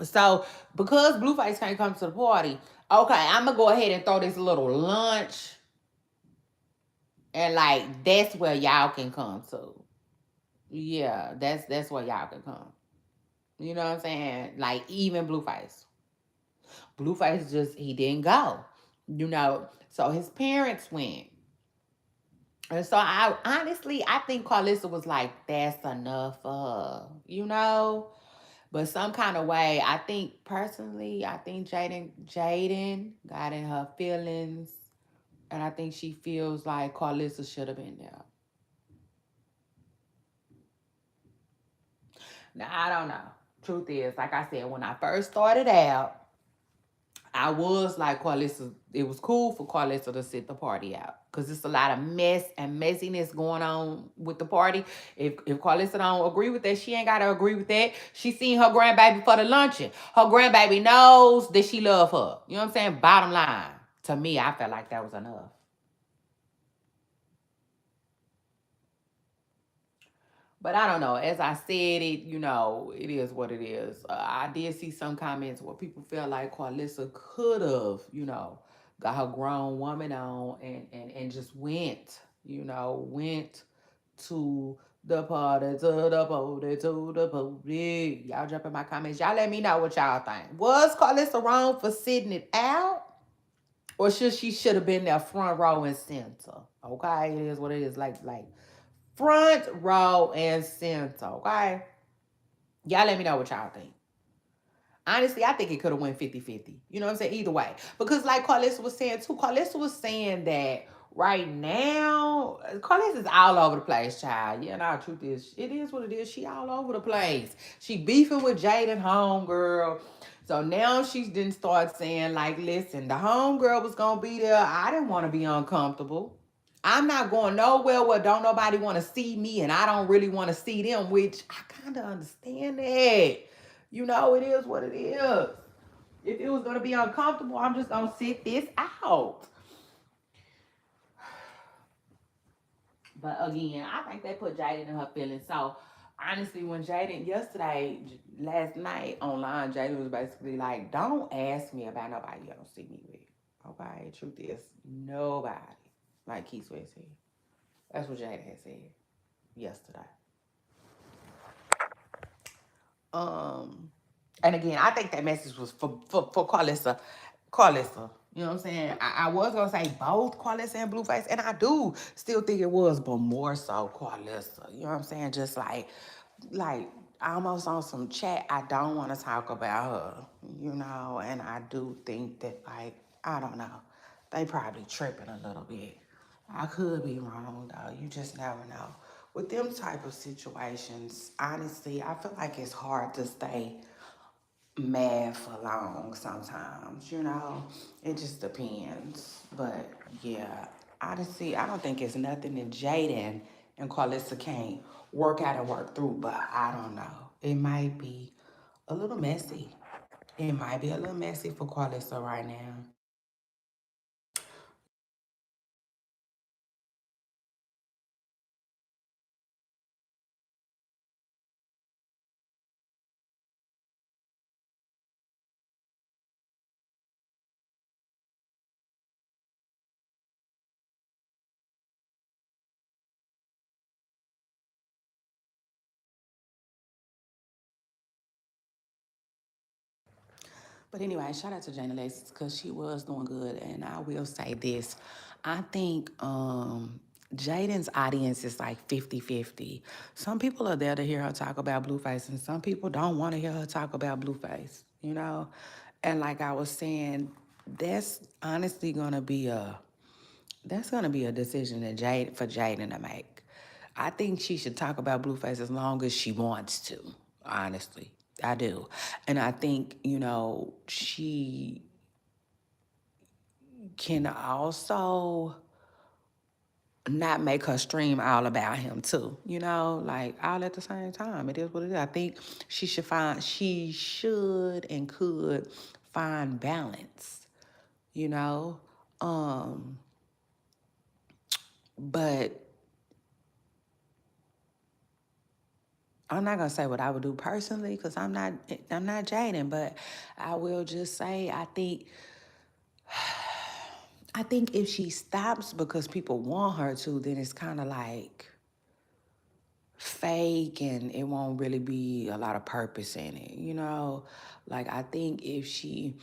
So because Blueface can't come to the party, okay, I'm gonna go ahead and throw this little lunch, and like that's where y'all can come to. Yeah, that's where y'all can come. You know what I'm saying? Like even Blueface just he didn't go. You know, so his parents went. And so I honestly I think Carlissa was like, that's enough for her, you know? But some kind of way, I think personally, I think Jaidyn got in her feelings, and I think she feels like Carlissa should have been there. Now I don't know. Truth is, like I said, when I first started out, I was like Carlissa. It was cool for Carlissa to sit the party out because it's a lot of mess and messiness going on with the party. If Carlissa don't agree with that, she ain't gotta agree with that. She seen her grandbaby for the luncheon. Her grandbaby knows that she love her. You know what I'm saying? Bottom line, to me, I felt like that was enough. But I don't know. As I said it, it is what it is. I did see some comments where people felt like Carlissa could have, got her grown woman on and just went to the party, to the party, to the party. Y'all jump in my comments. Y'all let me know what y'all think. Was Carlissa wrong for sitting it out? Or should have been there front row and center? Okay, it is what it is. Like front row and center. Okay, y'all let me know what y'all think. Honestly, I think it could have went 50-50. You know what I'm saying? Either way. Because like Carlissa was saying too, Carlissa was saying that right now, Carlissa is all over the place, child. Yeah, no, truth is, it is what it is. She all over the place. She beefing with Jaidyn homegirl. So now she didn't start saying, like, listen, the homegirl was going to be there. I didn't want to be uncomfortable. I'm not going nowhere where don't nobody want to see me and I don't really want to see them, which I kind of understand that. It is what it is. If it was going to be uncomfortable, I'm just going to sit this out. But again, I think they put Jaidyn in her feelings. So honestly, when Jaidyn yesterday, last night online, Jaidyn was basically like, don't ask me about nobody you don't see me with. Okay, truth is, nobody. Like Keith Sweat said. That's what Jaidyn had said yesterday. Um, and again, I think that message was for Carlissa. Carlissa. You know what I'm saying? I was gonna say both Carlissa and Blueface, and I do still think it was, but more so Carlissa. You know what I'm saying? Just like almost on some chat. I don't want to talk about her, and I do think that I don't know, they probably tripping a little bit. I could be wrong though. You just never know. With them type of situations, honestly, I feel like it's hard to stay mad for long sometimes. It just depends. But yeah, honestly, I don't think it's nothing that Jaidyn and Carlissa can't work out and work through, but I don't know. It might be a little messy. It might be a little messy for Carlissa right now. But anyway, shout out to Jane Alexis because she was doing good. And I will say this. I think Jaden's audience is like 50-50. Some people are there to hear her talk about Blueface, and some people don't want to hear her talk about Blueface. And like I was saying, that's honestly gonna be a decision that for Jaden to make. I think she should talk about Blueface as long as she wants to. Honestly, I do, and I think she can also not make her stream all about him too. Like all at the same time. It is what it is. I think she should and could find balance. You know, um, but I'm not gonna say what I would do personally because I'm not Jaidyn, but I will just say I think if she stops because people want her to, then it's kind of like fake and it won't really be a lot of purpose in it, you know? Like, I think if she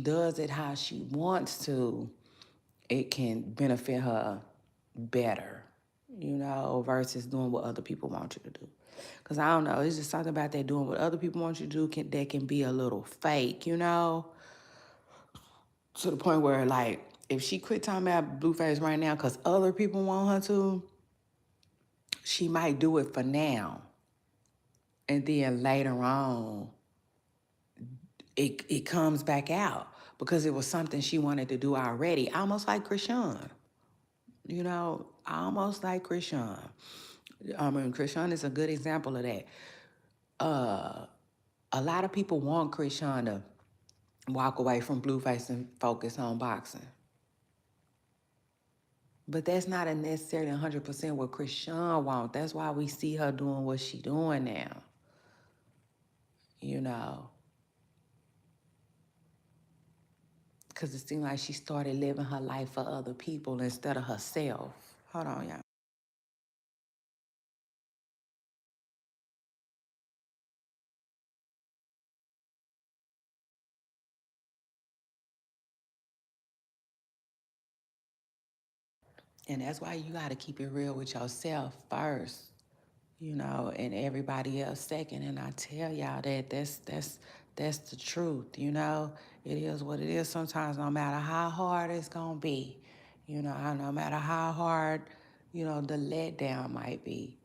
does it how she wants to, it can benefit her better, you know, versus doing what other people want you to do. Because I don't know, it's just something about that doing what other people want you to do that can be a little fake, you know? To the point where, like, if she quit talking about Blueface right now because other people want her to, she might do it for now. And then later on, it comes back out because it was something she wanted to do already, almost like Chrisean. You know, almost like Chrisean. I mean, Chrisean is a good example of that. Uh, a lot of people want Chrisean to walk away from Blueface and focus on boxing. But that's not a necessarily 100% what Chrisean wants. That's why we see her doing what she doing now. You know, because it seemed like she started living her life for other people instead of herself. Hold on, y'all. And that's why you got to keep it real with yourself first, you know, and everybody else second. And I tell y'all that that's the truth, you know. It is what it is. Sometimes, no matter how hard it's gonna be, you know, no matter how hard, you know, the letdown might be.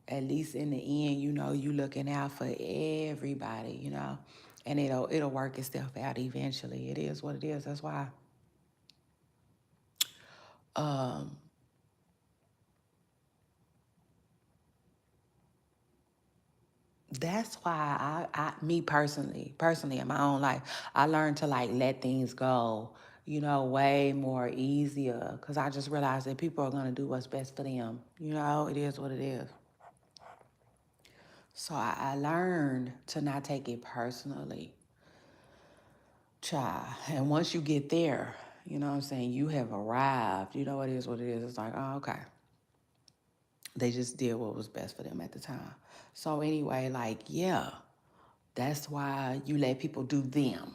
At least in the end, you know, you looking out for everybody, you know, and it'll work itself out eventually. It is what it is. That's why. Um, That's why me personally in my own life, I learned to like let things go, you know, way more easier. Cause I just realized that people are gonna do what's best for them. You know, it is what it is. So I learned to not take it personally, child. And once you get there, you know what I'm saying, you have arrived. You know, it is what it is. It's like, oh, okay. They just did what was best for them at the time. So anyway, like, yeah, that's why you let people do them.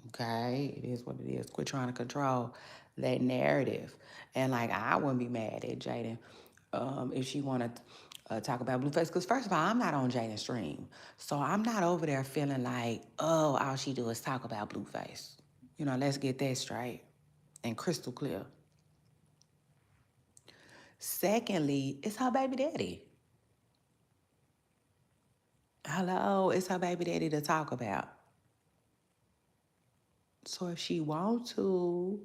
Okay, it is what it is. Quit trying to control that narrative. And like, I wouldn't be mad at Jaidyn if she wanted to talk about Blueface. Because first of all, I'm not on Jaidyn's stream, so I'm not over there feeling like, oh, all she do is talk about Blueface. You know, let's get that straight and crystal clear. Secondly, it's her baby daddy. Hello, it's her baby daddy to talk about. So if she wants to,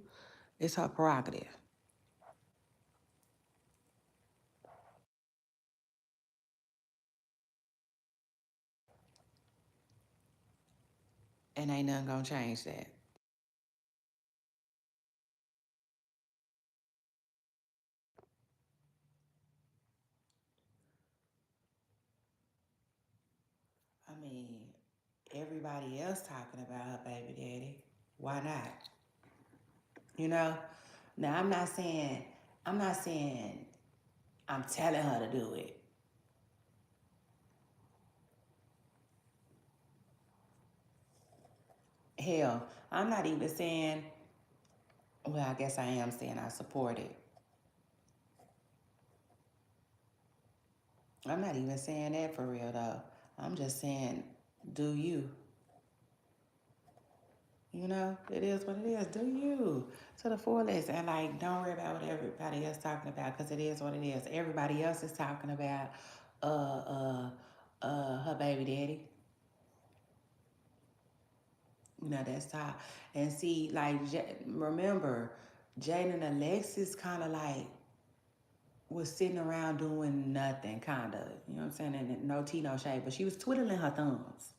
it's her prerogative. And ain't nothing gonna change that. I mean, everybody else talking about her baby daddy. Why not? You know? Now I'm not saying I'm telling her to do it. Hell, I'm not even saying, well, I guess I am saying I support it. I'm not even saying that for real though. I'm just saying, do you? You know, it is what it is. Do you to the fullest, and like, don't worry about what everybody else talking about because it is what it is. Everybody else is talking about uh uh her baby daddy. You know, that's top. And see, like, remember, Jaidyn and Alexis kind of like was sitting around doing nothing, kind of. You know what I'm saying? And no tea, no shade, but she was twiddling her thumbs.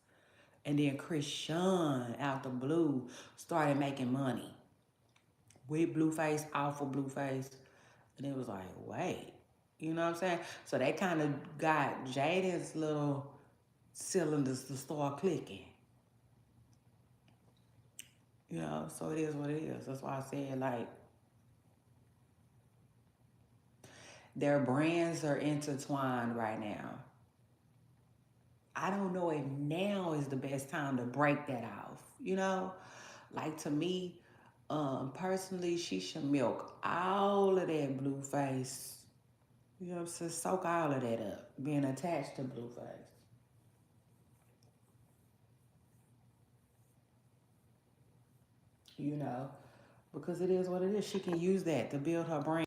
And then Chrisean, out the blue, started making money with Blueface, off of Blueface. And it was like, wait, You know what I'm saying? So they kind of got Jaidyn's little cylinders to start clicking. You know, so it is what it is. That's why I said, like, their brands are intertwined right now. I don't know if now is the best time to break that off. You know, like to me, personally, she should milk all of that Blueface. You know what I'm saying? Soak all of that up, being attached to Blueface. You know, because it is what it is. She can use that to build her brand.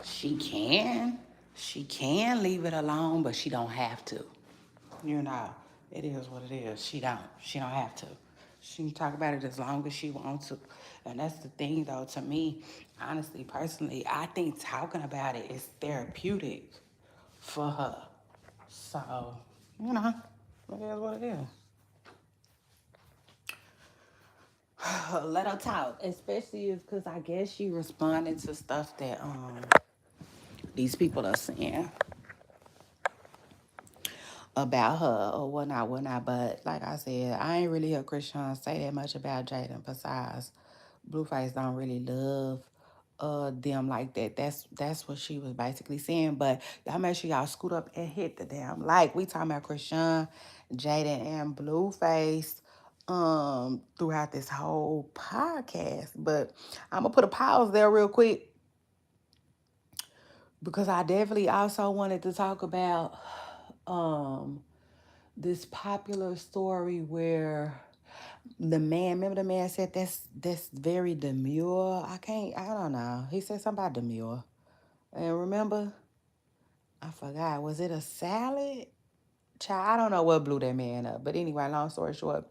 She can. She can leave it alone, but she don't have to. You know, it is what it is. She don't. She don't have to. She can talk about it as long as she wants to. And that's the thing, though, to me, honestly, personally, I think talking about it is therapeutic for her. So, you know, it is what it is. Let her talk, especially because I guess she responded to stuff that these people are saying about her or whatnot, whatnot. But like I said, I ain't really heard Chrisean say that much about Jaidyn. Besides, Blueface don't really love them like that. That's what she was basically saying. But y'all make sure y'all scoot up and hit the damn like. We talking about Chrisean, Jaidyn, and Blueface throughout this whole podcast. But I'm gonna put a pause there real quick because I definitely also wanted to talk about um this popular story where the man, remember the man said that's very demure. I don't know. He said something about demure. And remember, I forgot, was it a salad? Child, I don't know what blew that man up. But anyway, long story short,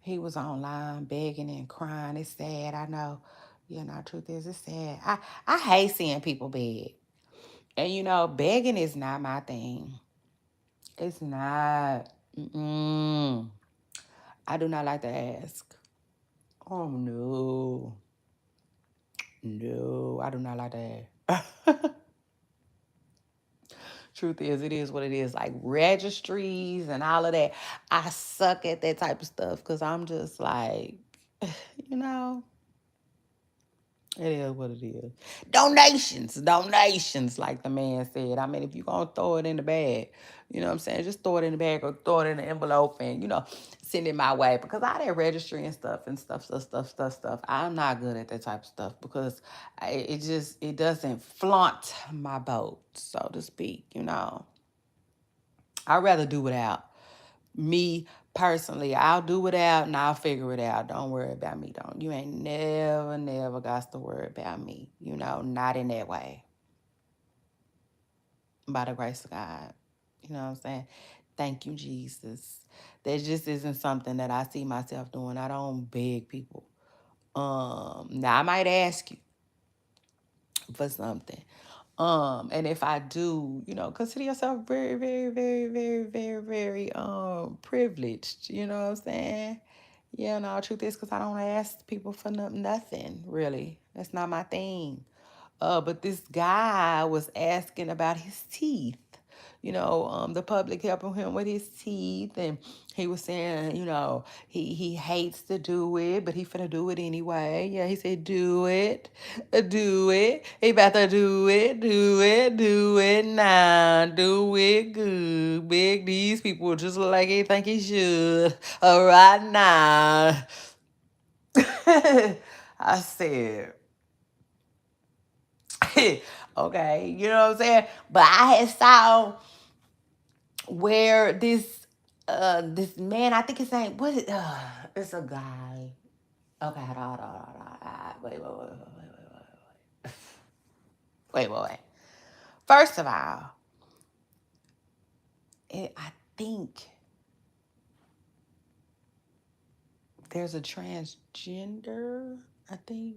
he was online begging and crying. It's sad, I know. You know, truth is it's sad. I hate seeing people beg. And you know, begging is not my thing. It's not. Mm-mm. I do not like to ask. Oh no. No, I do not like that. Truth is, it is what it is. Like registries and all of that. I suck at that type of stuff because I'm just like, you know, it is what it is. Donations, donations, like the man said. I mean, if you're going to throw it in the bag, you know what I'm saying? Just throw it in the bag or throw it in the envelope and, you know, send it my way. Because all that registry and stuff. I'm not good at that type of stuff because it doesn't flaunt my boat, so to speak, you know. I'd rather do without. Me personally, I'll do without and I'll figure it out. Don't worry about me. Don't you ain't never got to worry about me. You know, not in that way. By the grace of God. You know what I'm saying? Thank you, Jesus. That just isn't something that I see myself doing. I don't beg people. Now I might ask you for something. And if I do, you know, consider yourself very privileged. You know what I'm saying? Yeah, no, truth is because I don't ask people for nothing, really. That's not my thing. But this guy was asking about his teeth. You know, the public helping him with his teeth, and he was saying, you know, he hates to do it, but he finna do it anyway. Yeah, he said, do it, do it. He about to do it now, do it good. Big these people just look like he think he should. All right now. I said, okay, you know what I'm saying? But I had saw where this man, I think his name, what is it? It's a guy. Okay, hold on. Wait. First of all, I think there's a transgender, I think.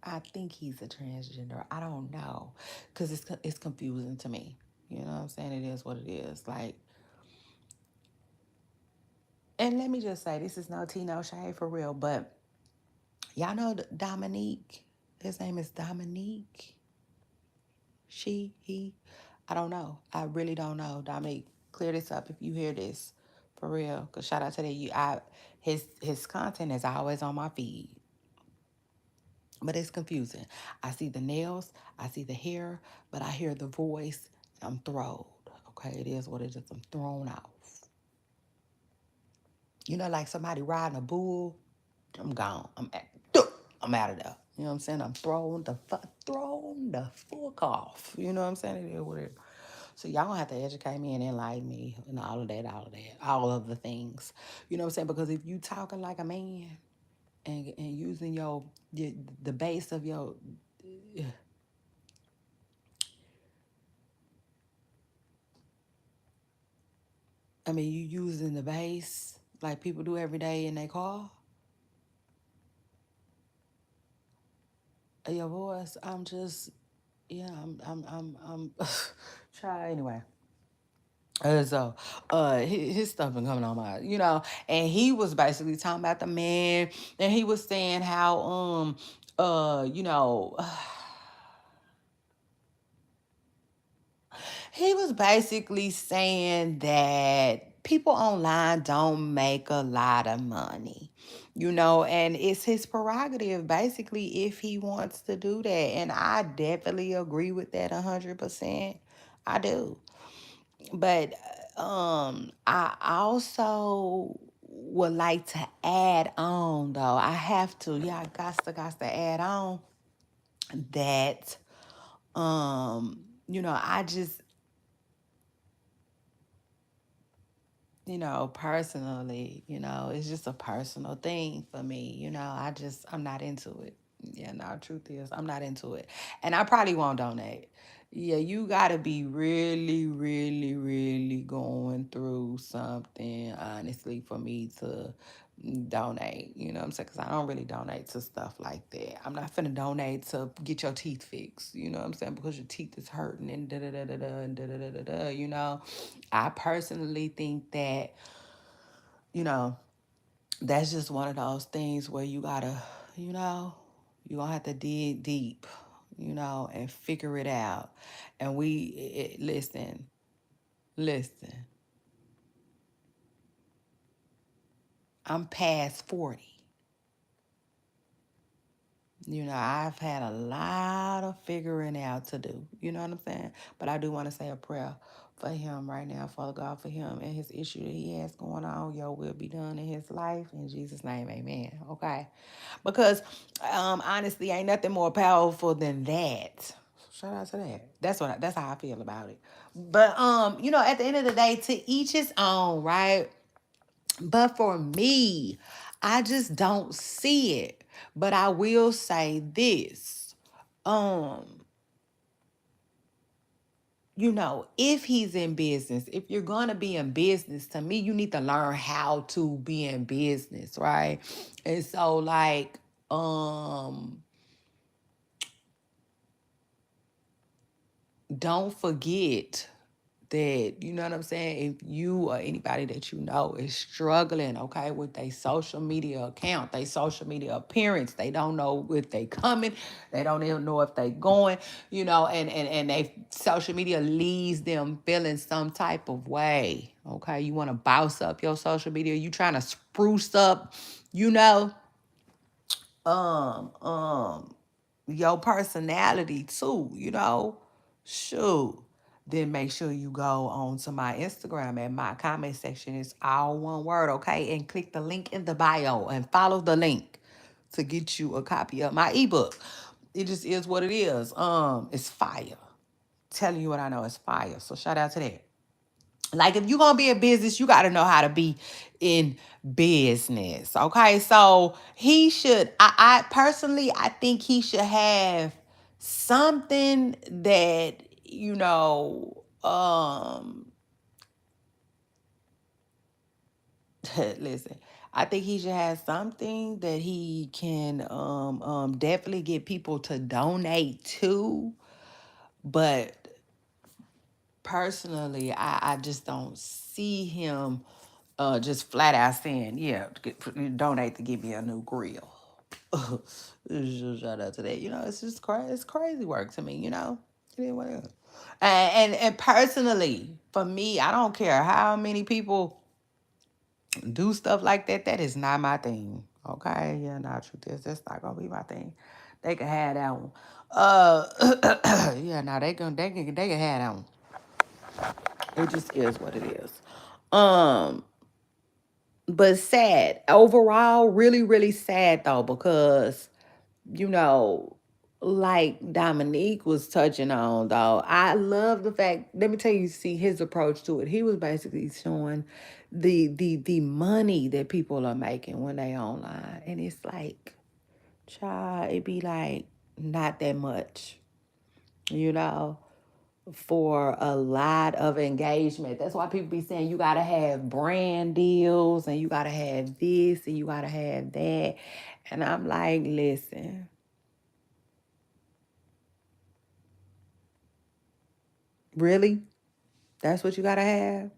I think he's a transgender. I don't know, cause it's confusing to me. You know what I'm saying? It is what it is. Like, and let me just say, this is no tea, no shade for real, but y'all know Dominique. His name is Dominique. She, he. I don't know. I really don't know. Dominique, clear this up if you hear this, for real. Cause shout out to that you. His content is always on my feed. But it's confusing. I see the nails, I see the hair, but I hear the voice, and I'm thrown. Okay, it is what it is. I'm thrown off. You know, like somebody riding a bull, I'm gone. I'm out of there. You know what I'm saying? I'm thrown the fuck off. You know what I'm saying? It is what it is. So y'all gonna have to educate me and enlighten me and all of the things. You know what I'm saying? Because if you talking like a man and using your the base of your I mean, you using the bass like people do every day in their car. Your voice, I'm just, yeah, I'm try anyway. So, his stuff been coming on my, and he was basically talking about the man, and he was saying how, you know, he was basically saying that people online don't make a lot of money, and it's his prerogative basically if he wants to do that. And I definitely agree with that 100%. I do. But I also would like to add on though. I have to, yeah, I got to add on that I just personally, it's just a personal thing for me. I'm not into it. Yeah, no, truth is, I'm not into it. And I probably won't donate. Yeah, you got to be really, really, really going through something, honestly, for me to donate. You know what I'm saying? Because I don't really donate to stuff like that. I'm not finna donate to get your teeth fixed. You know what I'm saying? Because your teeth is hurting and da da da da da and da da da da da. I personally think that, you know, that's just one of those things where you gotta, you know, you're gonna have to dig deep, and figure it out. And listen, I'm past 40. I've had a lot of figuring out to do. You know what I'm saying? But I do want to say a prayer for him right now, Father God, for him and his issue that he has going on. Your will be done in his life. In Jesus' name, amen. Okay? Because honestly, ain't nothing more powerful than that. Shout out to that. That's how I feel about it. But at the end of the day, to each his own, right? But for me, I just don't see it. But I will say this. Um, if he's in business, if you're going to be in business, to me, you need to learn how to be in business, right? And so, like, don't forget that, you know what I'm saying? If you or anybody that you know is struggling, okay, with their social media account, their social media appearance, they don't know if they coming, they don't even know if they going, and they social media leaves them feeling some type of way. Okay. You want to bounce up your social media, you trying to spruce up, you know, um, um, your personality too, shoot. Then make sure you go on to my Instagram and my comment section is all one word, okay? And click the link in the bio and follow the link to get you a copy of my ebook. It just is what it is. It's fire. Telling you what I know is fire. So shout out to that. Like if you're gonna be in business, you gotta know how to be in business. Okay. So he should I personally I think he should have something that, listen, I think he should have something that he can definitely get people to donate to. But personally, I just don't see him just flat out saying, yeah, donate to give me a new grill. Shout out to that. It's just crazy. It's crazy work to me. It is what it is. And personally, for me, I don't care how many people do stuff like that. That is not my thing. Okay, yeah, not truth is that's not gonna be my thing. They can have that one. Yeah, now they can have that one. It just is what it is. Um, but sad overall, really, really sad though, because you know, like Dominique was touching on though, I love the fact. Let me tell you, see his approach to it. He was basically showing the money that people are making when they online, and it's like, child, it be like not that much, you know for a lot of engagement. That's why people be saying you gotta have brand deals and you gotta have this and you gotta have that. And I'm like, listen, really? That's what you gotta have?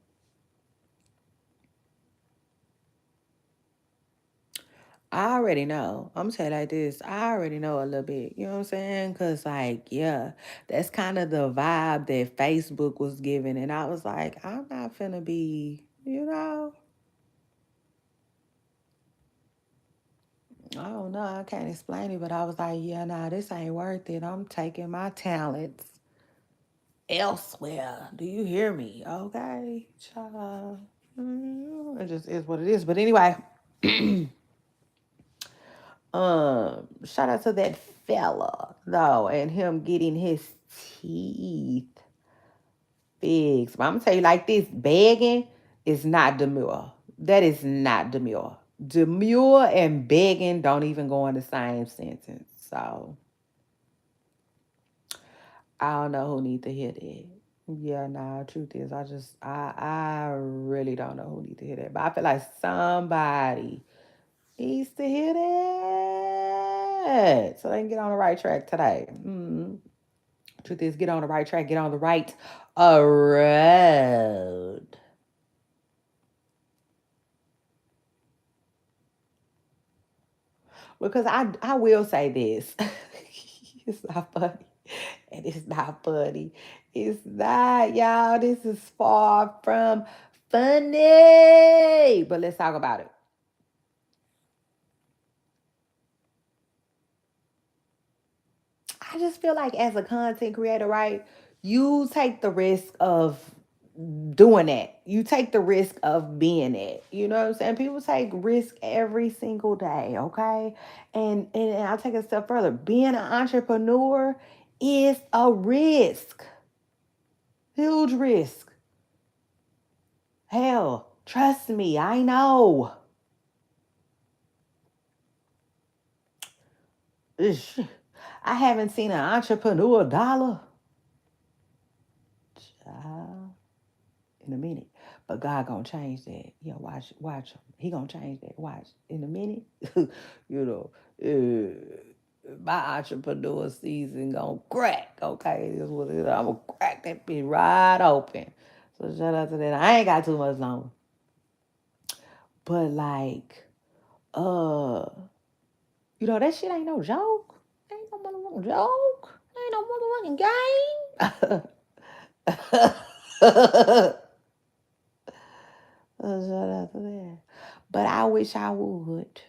I already know. I'm gonna tell you like this. I already know a little bit. You know what I'm saying? Cause like, yeah, that's kind of the vibe that Facebook was giving. And I was like, I'm not finna be, I don't know. I can't explain it, but I was like, yeah, nah, this ain't worth it. I'm taking my talents elsewhere. Do you hear me? Okay, child. It just is what it is. But anyway, shout out to that fella though, and him getting his teeth fixed. But I'm gonna tell you like this: begging is not demure. That is not demure. Demure and begging don't even go in the same sentence. So I don't know who need to hear that. Yeah, nah, truth is I really don't know who need to hear that. But I feel like somebody needs to hear that. So they can get on the right track today. Truth is, get on the right track, get on the right road. Because I will say this. It's not funny. And it's not funny. It's not, y'all. This is far from funny. But let's talk about it. I just feel like as a content creator, right? You take the risk of doing that. You take the risk of being it. You know what I'm saying? People take risk every single day, okay? And I'll take it a step further. Being an entrepreneur is a risk. Huge risk. Hell, trust me, I know. Ish. I haven't seen an entrepreneur dollar. Child, in a minute. But God gonna change that. Yeah, watch him. He gonna change that. Watch. In a minute. you know, my entrepreneur season gonna crack. Okay, this is what it is. I'm gonna crack that bitch right open. So shout out to that. I ain't got too much longer. But like, uh, that shit ain't no joke. Ain't no motherfucking joke. Ain't no motherfucking game. Shout out to that. But I wish I would.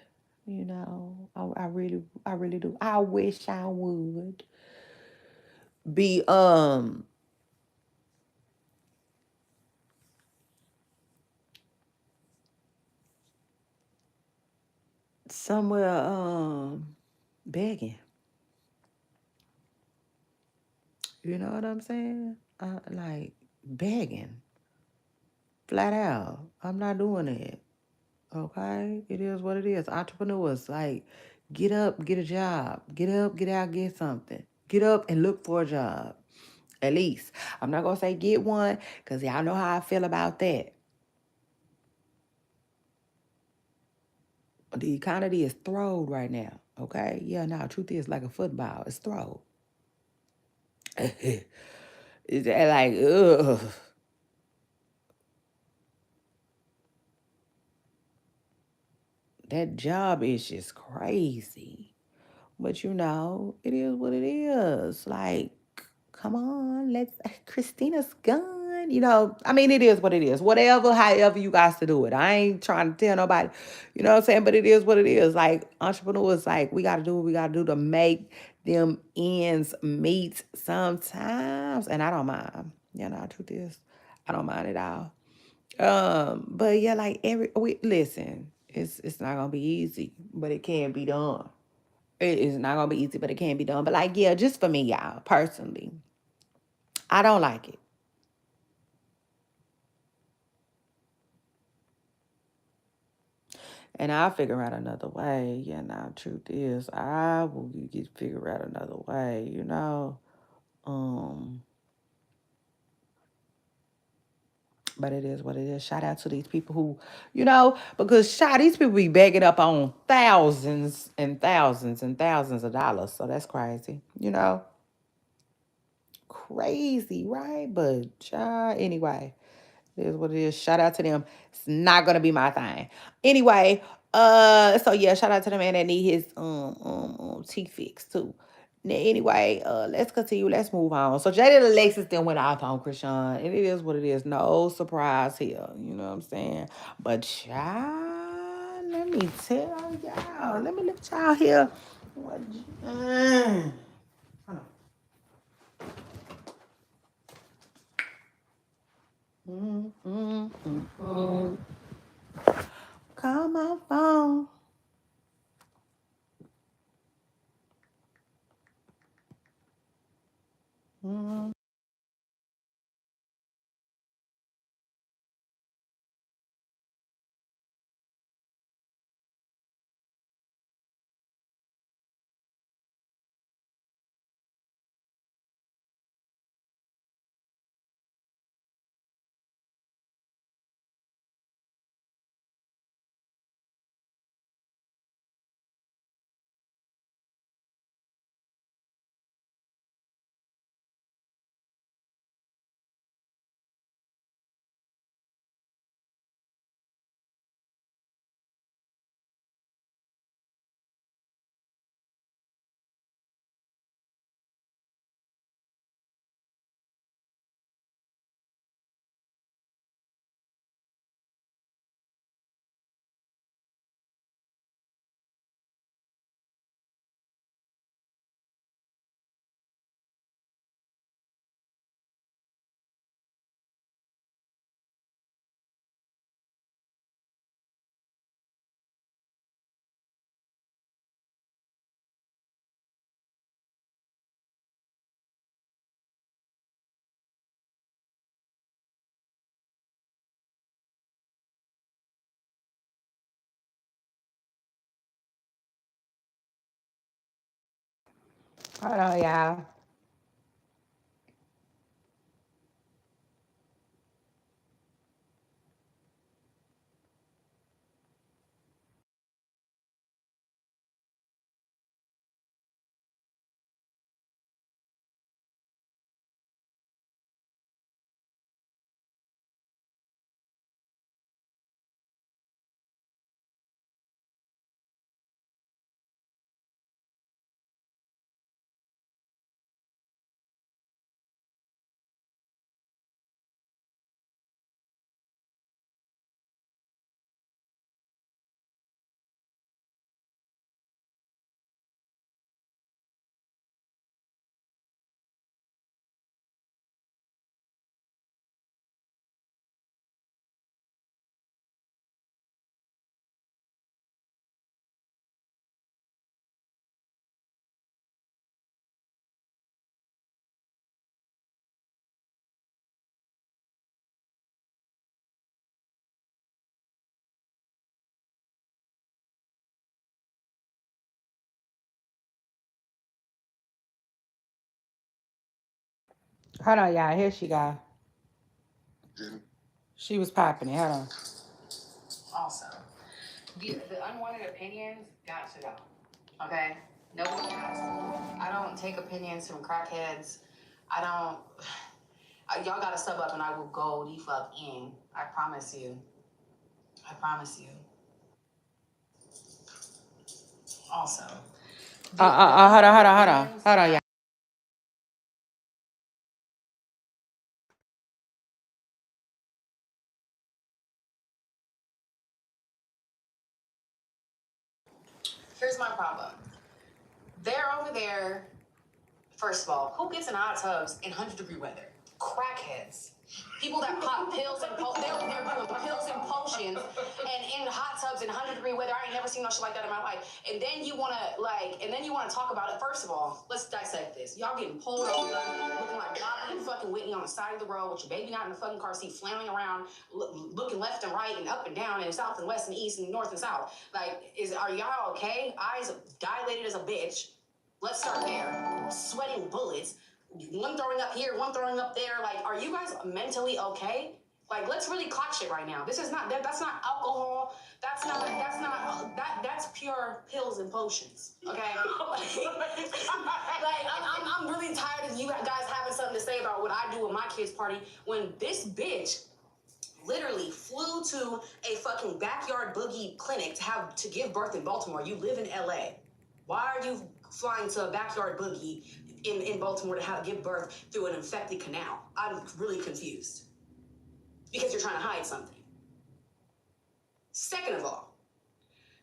I really do. I wish I would be somewhere begging. You know what I'm saying? Like begging. Flat out. I'm not doing it. Okay? It is what it is. Entrepreneurs, like, get up, get a job. Get up, get out, get something. Get up and look for a job. At least. I'm not gonna say get one, because y'all know how I feel about that. The economy is throwed right now. Okay, yeah. Now, truth is like a football. It's throwed. It's like ugh. That job is just crazy. But it is what it is. Like, come on, let's Christina's gone. I mean, it is what it is. Whatever, however you guys to do it. I ain't trying to tell nobody, you know what I'm saying? But it is what it is. Like entrepreneurs, like we gotta do what we gotta do to make them ends meet sometimes. And I don't mind. Truth is, I don't mind at all. But yeah, like we listen, it's not gonna be easy, but it can be done. It is not gonna be easy, but it can be done. But like, yeah, just for me, y'all, personally, I don't like it. And I'll figure out another way. Yeah, now truth is I will get figure out another way. Um, but it is what it is. Shout out to these people who, because these people be begging up on thousands and thousands and thousands of dollars. So that's crazy. Crazy, right? But anyway, it is what it is. Shout out to them. It's not gonna be my thing. Anyway, so yeah, shout out to the man that need his teeth fixed too. Now, anyway, let's continue. Let's move on. So Jaidyn and Alexis then went off on Chrisean, and it is what it is. No surprise here. You know what I'm saying? But child, let me tell y'all. Let me let y'all hear. What? Mm. Hold on. Mm, mm, mm, mm. Call my phone. Mm. Hold on, y'all. Hold on, y'all. Here she go. She was popping it. Hold on. The unwanted opinions got to go. Okay? No one has. I don't take opinions from crackheads. I don't. Y'all gotta sub up and I will go the fuck in. I promise you. I promise you. Also. Hold on, y'all. Here's my problem. They're over there. First of all, who gets in hot tubs in 100-degree weather? Crackheads. People that pop pills and they're doing pills and potions and in hot tubs in 100-degree weather. I ain't never seen no shit like that in my life. And then you wanna talk about it. First of all, let's dissect this. Y'all getting pulled over, looking like Bobby and fucking Whitney on the side of the road with your baby not in the fucking car seat, flailing around, looking left and right and up and down and south and west and east and north and south. Like, are y'all okay? Eyes dilated as a bitch. Let's start there. Sweating bullets. One throwing up here, one throwing up there. Like, are you guys mentally okay? Like, let's really clock shit right now. This is not, that's not alcohol. That's pure pills and potions. Okay? I'm really tired of you guys having something to say about what I do with my kids' party when this bitch literally flew to a fucking backyard boogie clinic to give birth in Baltimore. You live in LA. Why are you flying to a backyard boogie in Baltimore to give birth through an infected canal? I'm really confused. Because you're trying to hide something. Second of all,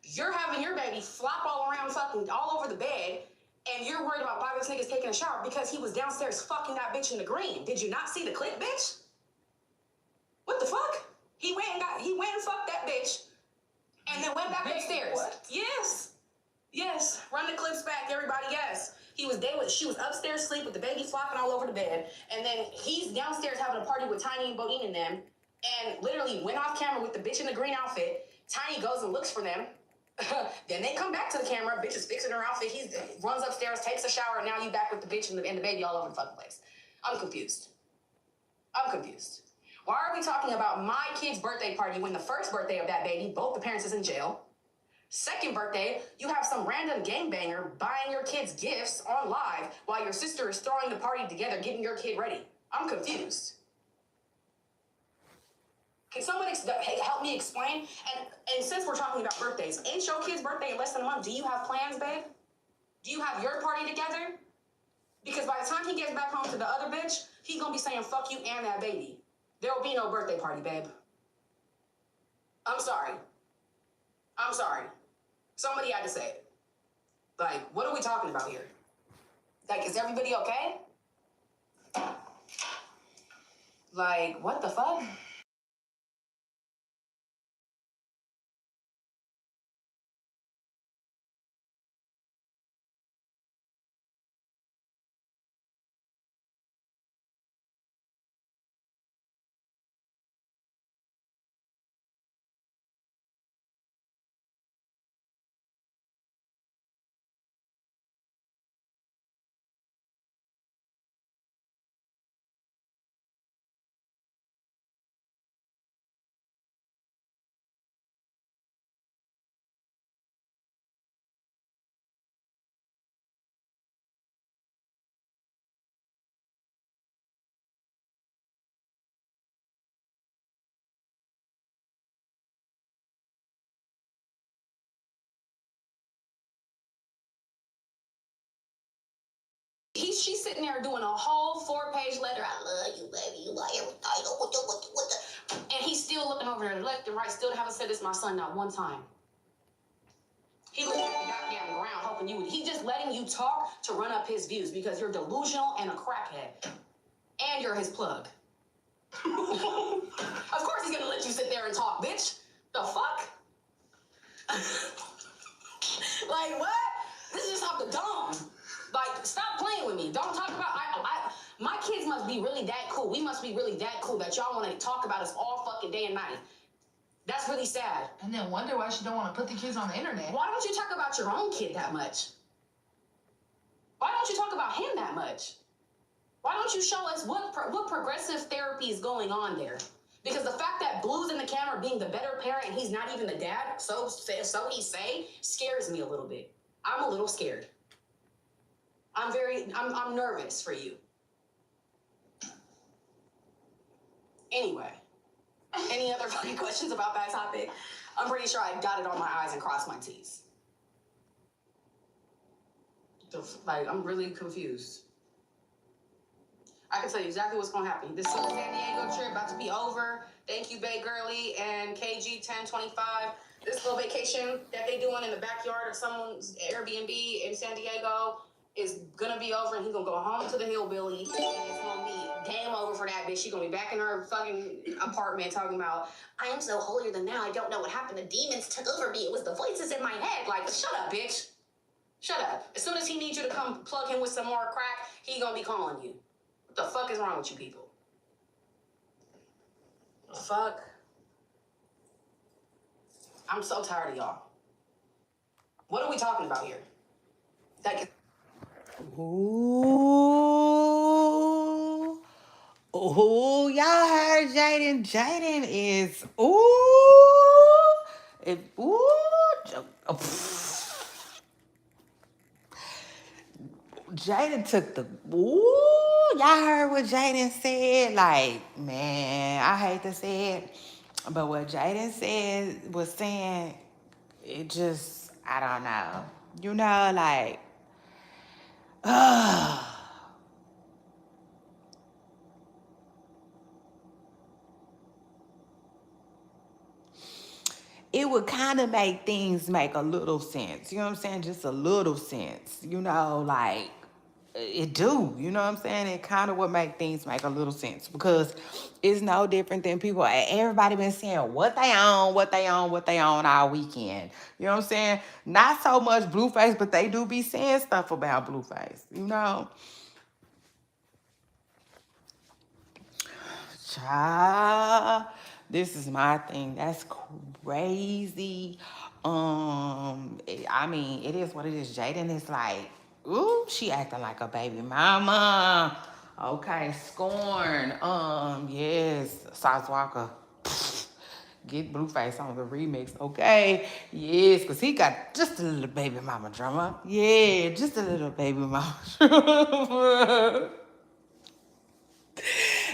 you're having your baby flop all around fucking all over the bed and you're worried about why this nigga's taking a shower because he was downstairs fucking that bitch in the green. Did you not see the clip, bitch? What the fuck? He went and fucked that bitch and then went back upstairs. What? Yes. Run the clips back, everybody. Yes. She was upstairs asleep with the baby flopping all over the bed. And then he's downstairs having a party with Tiny and Bodine and them. And literally went off camera with the bitch in the green outfit. Tiny goes and looks for them. Then they come back to the camera. Bitch is fixing her outfit. He runs upstairs, takes a shower, and now you back with the bitch and the baby all over the fucking place. I'm confused. Why are we talking about my kid's birthday party when the first birthday of that baby, both the parents is in jail? Second birthday, you have some random gangbanger buying your kids gifts on live while your sister is throwing the party together, getting your kid ready. I'm confused. Can someone help me explain? And since we're talking about birthdays, ain't your kid's birthday in less than a month? Do you have plans, babe? Do you have your party together? Because by the time he gets back home to the other bitch, he's gonna be saying fuck you and that baby. There will be no birthday party, babe. I'm sorry. Somebody had to say it. Like, what are we talking about here? Like, is everybody okay? Like, what the fuck? She's sitting there doing a whole 4-page letter. I love you, baby. You like everything. And he's still looking over there left and right. Still haven't said this to my son not one time. He looking at the goddamn ground hoping you would. He just letting you talk to run up his views because you're delusional and a crackhead. And you're his plug. Of course he's gonna let you sit there and talk, bitch. The fuck? Like, what? This is just off the dome. Like, stop playing with me. Don't talk about... my kids must be really that cool. We must be really that cool that y'all want to talk about us all fucking day and night. That's really sad. And then wonder why she don't want to put the kids on the internet. Why don't you talk about your own kid that much? Why don't you talk about him that much? Why don't you show us what progressive therapy is going on there? Because the fact that Blue's in the camera being the better parent and he's not even the dad, so he say, scares me a little bit. I'm a little scared. I'm nervous for you. Anyway, any other funny questions about that topic? I'm pretty sure I dotted all my I's and crossed my T's. Like, I'm really confused. I can tell you exactly what's going to happen. This San Diego trip about to be over. Thank you, Bay Girly and KG 1025. This little vacation that they doing in the backyard of someone's Airbnb in San Diego is going to be over, and he's going to go home to the hillbilly, and it's going to be game over for that bitch. She's going to be back in her fucking apartment talking about, I am so holier than thou. I don't know what happened. The demons took over me. It was the voices in my head. Like, shut up, bitch. Shut up. As soon as he needs you to come plug him with some more crack, he going to be calling you. What the fuck is wrong with you people? Fuck. I'm so tired of y'all. What are we talking about here? Ooh. Ooh, y'all heard Jaidyn. Jaidyn is ooh. If ooh. Jaidyn took the ooh. Y'all heard what Jaidyn said? Like, man, I hate to say it, but what Jaidyn said was saying, it just, I don't know. You know, like, it would kind of make things make a little sense. You know what I'm saying? Just a little sense. You know, like, it do. You know what I'm saying? It kind of would make things make a little sense, because it's no different than people. Everybody been saying what they on, what they on, what they on all weekend. You know what I'm saying? Not so much Blueface, but they do be saying stuff about Blueface. You know? Child, this is my thing. That's crazy. I mean, it is what it is. Jaidyn is like, ooh, she acting like a baby mama. Okay, scorn. Yes, Sauce Walker. Get Blueface on the remix, okay? Yes, because he got just a little baby mama drama. Yeah, just a little baby mama drama.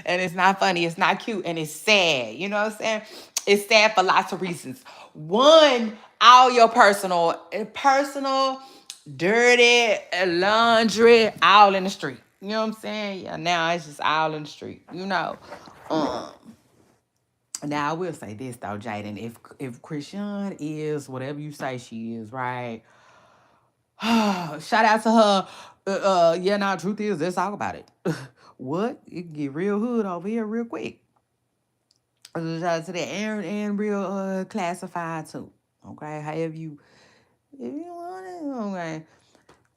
And it's not funny, it's not cute, and it's sad. You know what I'm saying? It's sad for lots of reasons. One, all your personal, dirty laundry, all in the street. You know what I'm saying? Yeah, now it's just all in the street. You know. Um, Now I will say this though, Jaidyn. If Chrisean is whatever you say she is, right? Shout out to her. Yeah, now truth is, let's talk about it. What? It can get real hood over here real quick. Shout out to that, and real classified too. Okay, however you, if you want it, okay,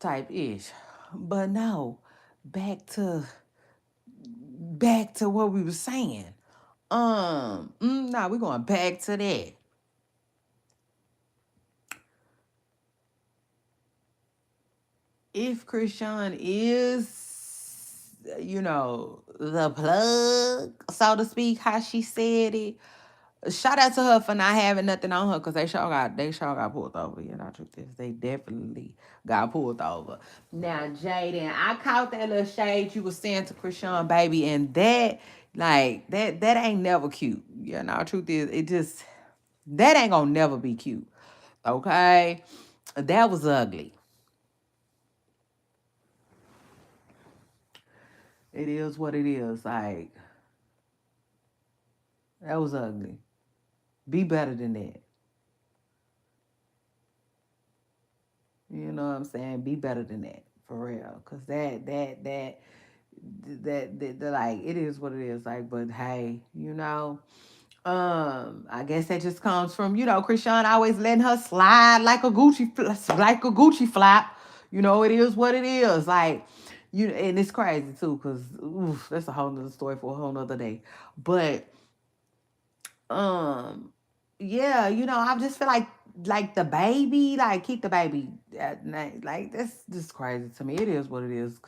type ish. But no, back to what we were saying. We're going back to that. If Chrisean is, the plug, so to speak, how she said it, shout out to her for not having nothing on her, because they sure got pulled over. You know, truth is, they definitely got pulled over. Now, Jaidyn, I caught that little shade you was saying to Chrisean, baby, and that ain't never cute. You know, truth is, that ain't gonna never be cute. Okay, that was ugly. It is what it is. Like, that was ugly. Be better than that. You know what I'm saying? Be better than that, for real. Cause that like, it is what it is. Like, but hey, I guess that just comes from, Chrisean always letting her slide like a Gucci flap. It is what it is. Like, and it's crazy too, cause that's a whole nother story for a whole nother day. But um, yeah, I just feel like the baby, like, keep the baby at night. Like, that's just crazy to me. It is what it is,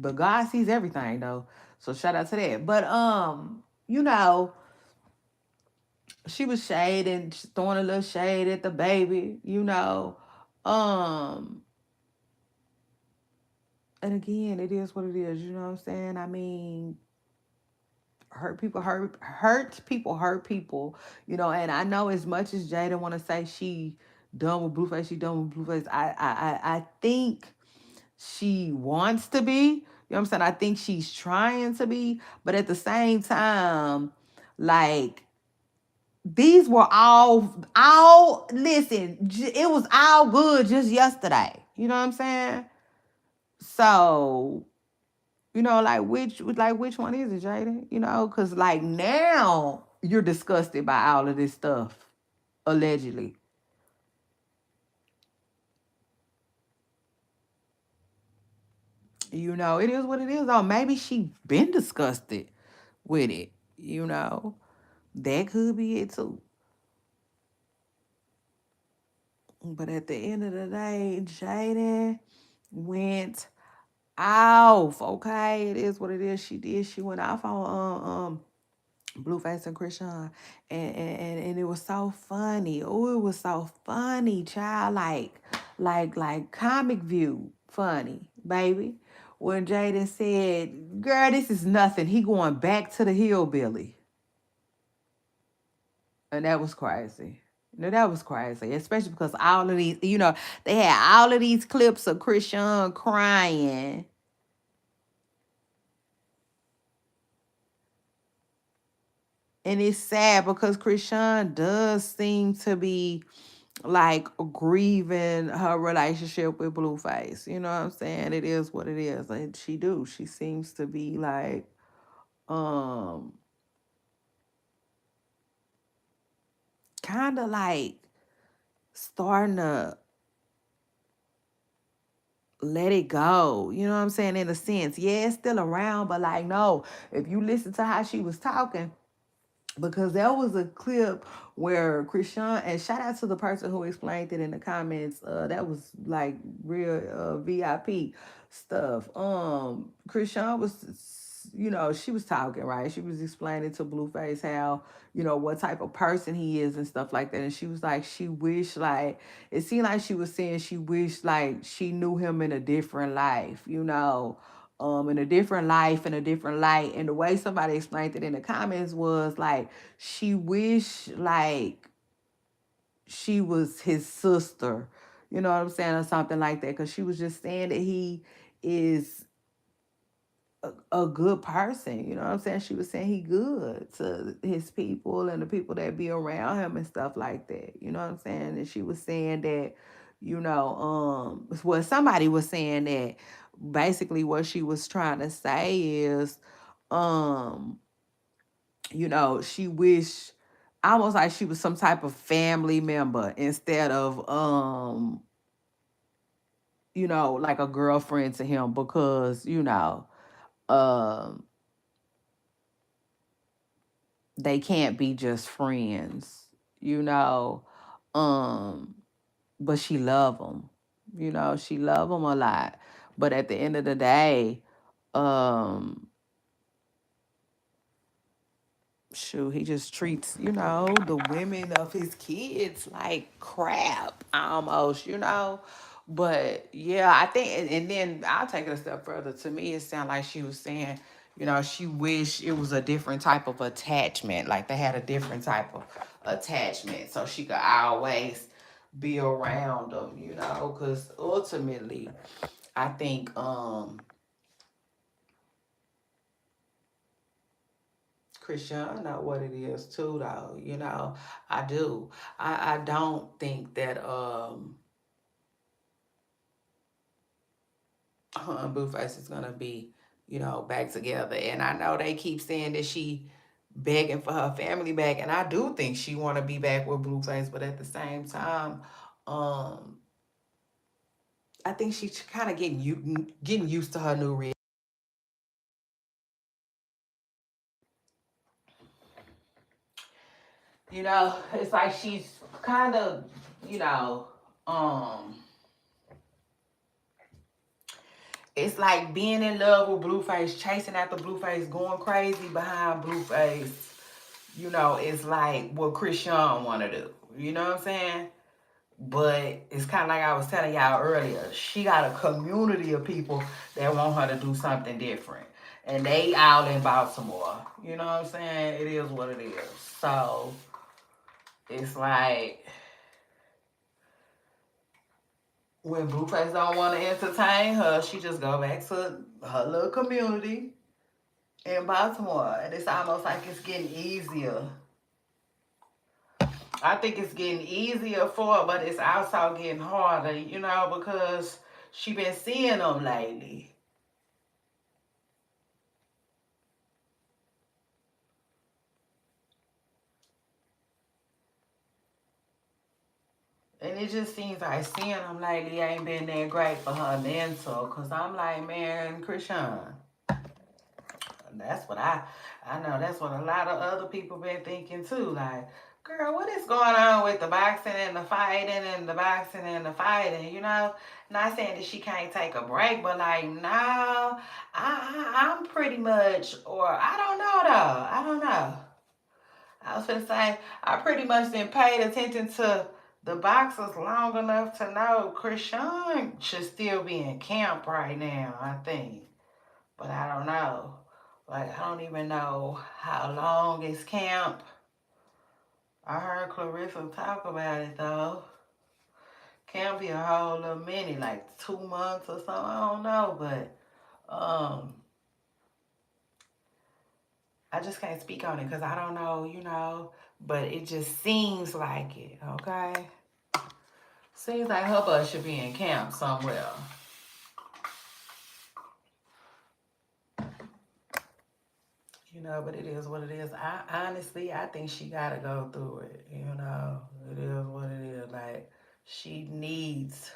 but God sees everything though. So shout out to that. But you know, she was shading, throwing a little shade at the baby, you know. Um, and again, it is what it is, you know what I'm saying? I mean, hurt people, you know. And I know as much as Jaidyn want to say she done with Blueface, she done with Blueface. I think she wants to be. You know what I'm saying? I think she's trying to be, but at the same time, like these were all listen, it was all good just yesterday. You know what I'm saying? So, you know, like which one is it, Jaidyn? You know, cause like now you're disgusted by all of this stuff, allegedly. You know, it is what it is. Or maybe she been disgusted with it. You know, that could be it too. But at the end of the day, Jaidyn went off. Okay, it is what it is. She did. She went off on Blueface and Chrisean, and it was so funny. Oh, it was so funny, child. Like comic view funny, baby. When Jaidyn said, "Girl, this is nothing. He going back to the hillbilly," and that was crazy. No, that was crazy, especially because all of these, you know, they had all of these clips of Chrisean crying. And it's sad because Chrisean does seem to be like grieving her relationship with Blueface. You know what I'm saying? It is what it is. And she do. She seems to be like um kind of like starting to let it go. You know what I'm saying? In a sense. Yeah, it's still around, but like no, if you listen to how she was talking, because there was a clip where Chrisean, and shout out to the person who explained it in the comments, that was like real VIP stuff. Chrisean was, you know, she was talking, right? She was explaining to Blueface how, you know, what type of person he is and stuff like that. And she was like, she wished, like, it seemed like she was saying she wished like she knew him in a different life, you know, in a different life, in a different light. And the way somebody explained it in the comments was like she wished like she was his sister, you know what I'm saying, or something like that. Because she was just saying that he is a good person, you know what I'm saying? She was saying he good to his people and the people that be around him and stuff like that. You know what I'm saying? And she was saying that, you know, well, somebody was saying that basically what she was trying to say is, um, you know, she wished almost like she was some type of family member instead of you know, like a girlfriend to him because, you know, um they can't be just friends, you know. Um, but she love him, you know. She love him a lot, but at the end of the day, um, shoot, he just treats, you know, the women of his kids like crap almost, you know. But yeah, I think, and then I'll take it a step further. To me, it sounded like she was saying, you know, she wished it was a different type of attachment, like they had a different type of attachment, so she could always be around them, you know, because ultimately, I think Chrisean know what it is too, though. You know, I do. I don't think that her and Blueface is gonna be, you know, back together. And I know they keep saying that she begging for her family back, and I do think she wanna be back with Blueface, but at the same time, um, I think she's kind of getting used to her new. You know, it's like she's kind of, you know, um it's like being in love with Blueface, chasing after Blueface, going crazy behind Blueface, you know, it's like what Chrisean want to do. You know what I'm saying? But it's kind of like I was telling y'all earlier. She got a community of people that want her to do something different. And they all in Baltimore. You know what I'm saying? It is what it is. So it's like when Blueface don't want to entertain her, she just go back to her little community in Baltimore. And it's almost like it's getting easier. I think it's getting easier for her, but it's also getting harder, you know, because she been seeing them lately. And it just seems like seeing them lately ain't been that great for her mental. Cause I'm like, man, Chrisean, that's what I know. That's what a lot of other people been thinking too. Like, girl, what is going on with the boxing and the fighting and the boxing and the fighting? You know, not saying that she can't take a break, but like, no, I'm pretty much, or I don't know though. I don't know. I was gonna say I pretty much didn't pay attention to the boxers long enough to know Chrisean should still be in camp right now. I think, but I don't know. Like, I don't even know how long is camp. I heard Clarissa talk about it though. Camp be a whole little minute, like 2 months or something. I don't know, but I just can't speak on it because I don't know, you know. But it just seems like it. Okay, seems like her butt should be in camp somewhere. You know, but it is what it is. I think she gotta go through it. You know, it is what it is. Like, she needs.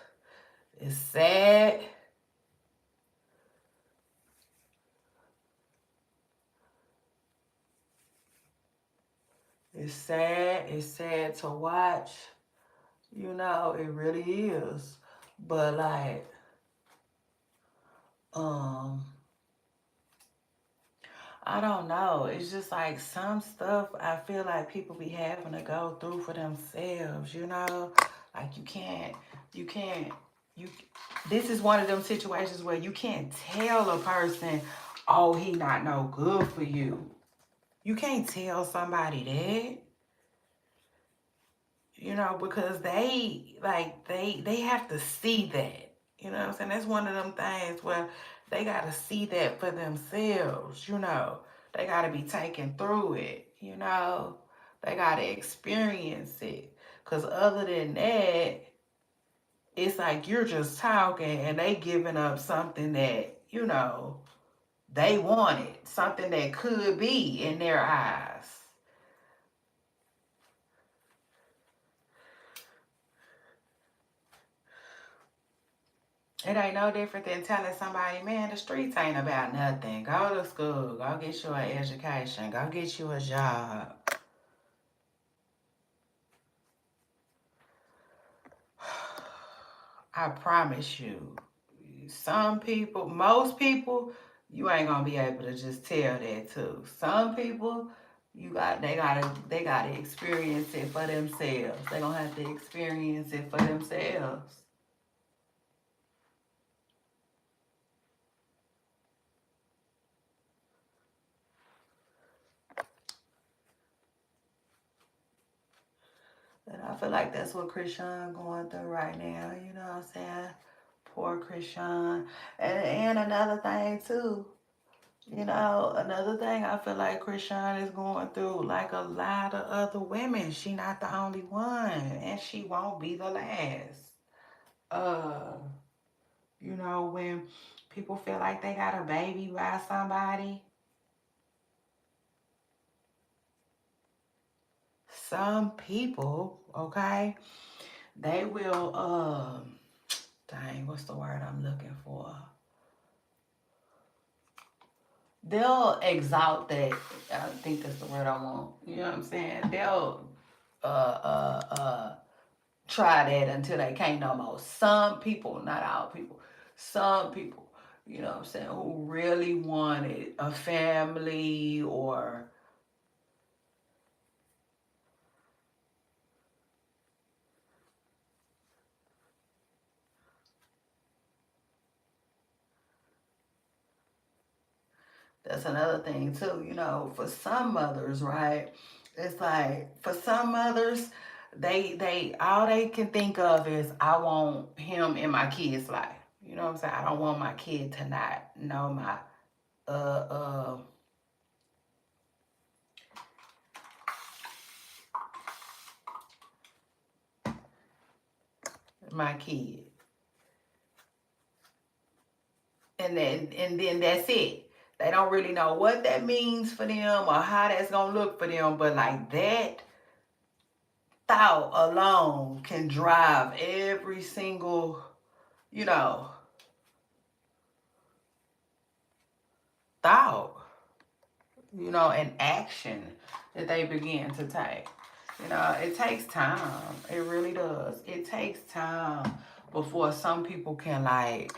It's sad. It's sad. It's sad to watch. You know, it really is. But like, um, I don't know. It's just like some stuff I feel like people be having to go through for themselves, you know? Like, you can't, you, this is one of them situations where you can't tell a person, oh, he not no good for you. You can't tell somebody that, you know, because they have to see that. You know what I'm saying? That's one of them things where they gotta see that for themselves, you know. They gotta be taken through it, you know. They gotta experience it. Cause other than that, it's like you're just talking and they giving up something that, you know, they wanted. Something that could be in their eyes. It ain't no different than telling somebody, man, the streets ain't about nothing. Go to school. Go get you an education. Go get you a job. I promise you, some people, most people, you ain't gonna be able to just tell that to. Some people, they gotta experience it for themselves. They gonna have to experience it for themselves. And I feel like that's what Chrisean going through right now. You know what I'm saying? Poor Chrisean. And another thing too. You know, another thing I feel like Chrisean is going through, like a lot of other women. She not the only one, and she won't be the last. Uh, you know, when people feel like they got a baby by somebody, some people, okay, they will dang, what's the word I'm looking for? They'll exalt that. I think that's the word I want. You know what I'm saying? They'll uh uh uh try that until they can't no more. Some people, not all people, some people, you know what I'm saying, who really wanted a family or That's another thing too, you know, for some mothers, right? It's like for some mothers, they all they can think of is I want him in my kid's life. You know what I'm saying? I don't want my kid to not know uh uh my kid. And then that's it. They don't really know what that means for them or how that's gonna look for them, but like that thought alone can drive every single, you know, thought, you know, and action that they begin to take. You know, it takes time. It really does. It takes time before some people can like,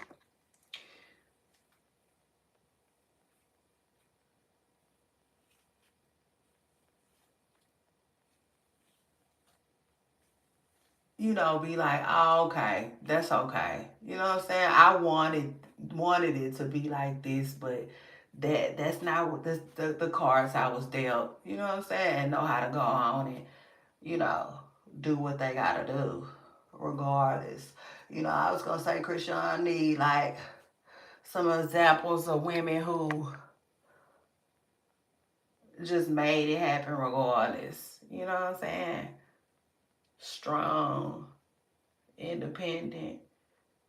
you know, be like, oh, okay, that's okay. You know what I'm saying? I wanted it to be like this, but that's not what the cards I was dealt. You know what I'm saying? And know how to go on and, you know, do what they gotta do, regardless. You know, I was gonna say Chrisean need like some examples of women who just made it happen regardless. You know what I'm saying? Strong, independent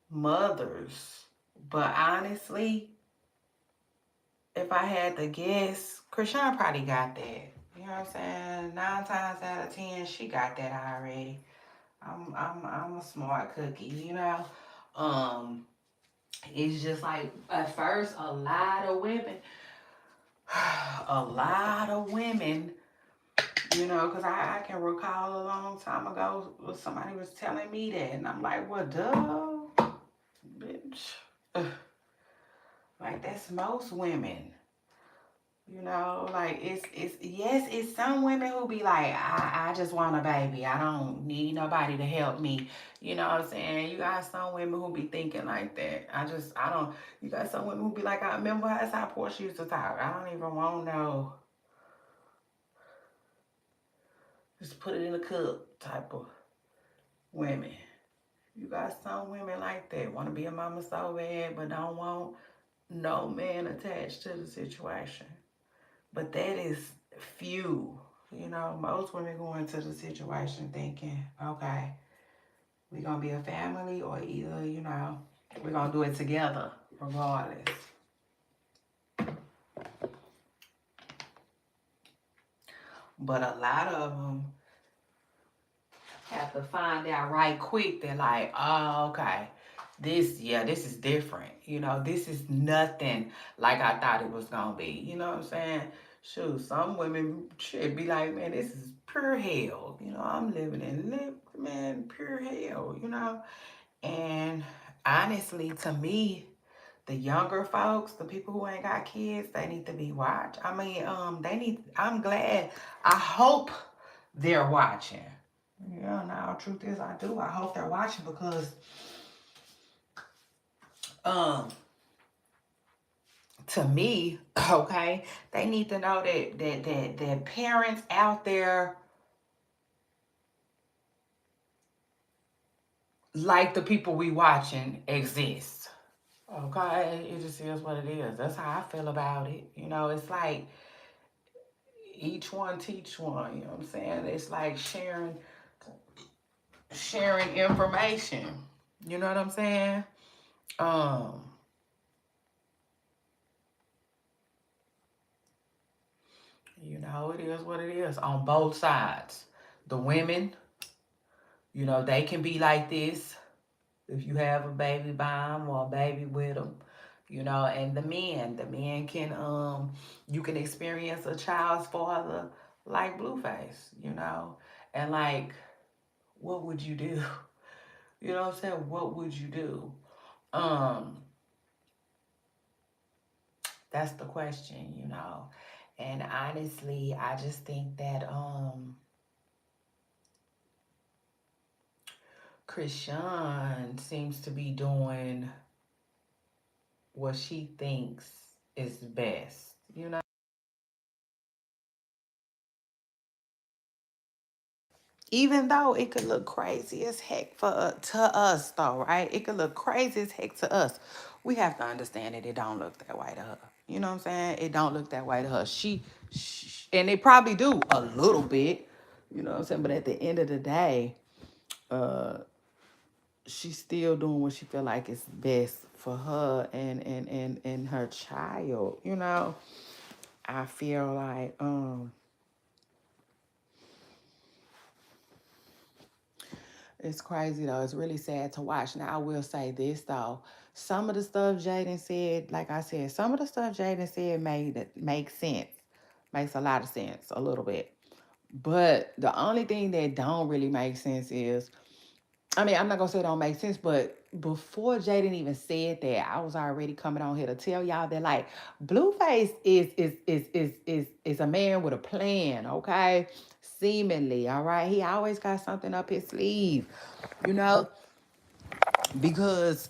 mothers. But honestly, if I had to guess, Chrisean probably got that. You know what I'm saying? 9 times out of 10, she got that already. I'm a smart cookie, you know. Um, it's just like at first a lot of women, a lot of women, you know, because I can recall a long time ago somebody was telling me that, and I'm like, well, duh, bitch. Like that's most women. You know, like it's yes, it's some women who be like, I just want a baby. I don't need nobody to help me. You know what I'm saying? You got some women who be thinking like that. I don't you got some women who be like, I remember that's how Portia used to talk. I don't even want no just put it in a cup type of women. You got some women like that, want to be a mama so bad, but don't want no man attached to the situation. But that is few. You know, most women go into the situation thinking, okay, we're going to be a family or either, you know, we're going to do it together regardless. But a lot of them have to find out right quick. They're like, oh, okay, this is different. You know, this is nothing like I thought it was going to be. You know what I'm saying? Shoot, some women should be like, man, this is pure hell. You know, I'm living in, man, pure hell, you know? And honestly, to me, the younger folks, the people who ain't got kids, they need to be watched. I mean, I'm glad, I hope they're watching. Yeah, now truth is I do. I hope they're watching because um to me, okay, they need to know that parents out there like the people we watching exist. Okay, it just is what it is. That's how I feel about it. You know, it's like each one teach one. You know what I'm saying? It's like sharing information. You know what I'm saying? Um, you know, it is what it is on both sides. The women, you know, they can be like this if you have a baby by them or a baby with them, you know, and the men can you can experience a child's father like Blueface, you know, and like what would you do? You know what I'm saying? What would you do? Um, that's the question, you know. And honestly, I just think that Chrisean seems to be doing what she thinks is best. you know. Even though it could look crazy as heck to us, though, right? It could look crazy as heck to us. We have to understand that it don't look that way to her. You know what I'm saying? It don't look that way to her. She and they probably do a little bit. You know what I'm saying? But at the end of the day, uh, she's still doing what she feel like is best for her and her child. You know, I feel like it's crazy though. It's really sad to watch. Now I will say this though. Some of the stuff Jaidyn said, like I said, some of the stuff Jaidyn said makes sense. Makes a lot of sense, a little bit. But the only thing that don't really make sense is, I mean, I'm not gonna say it don't make sense, but before Jaden even said that, I was already coming on here to tell y'all that like Blueface is a man with a plan, okay? Seemingly, all right. He always got something up his sleeve, you know, because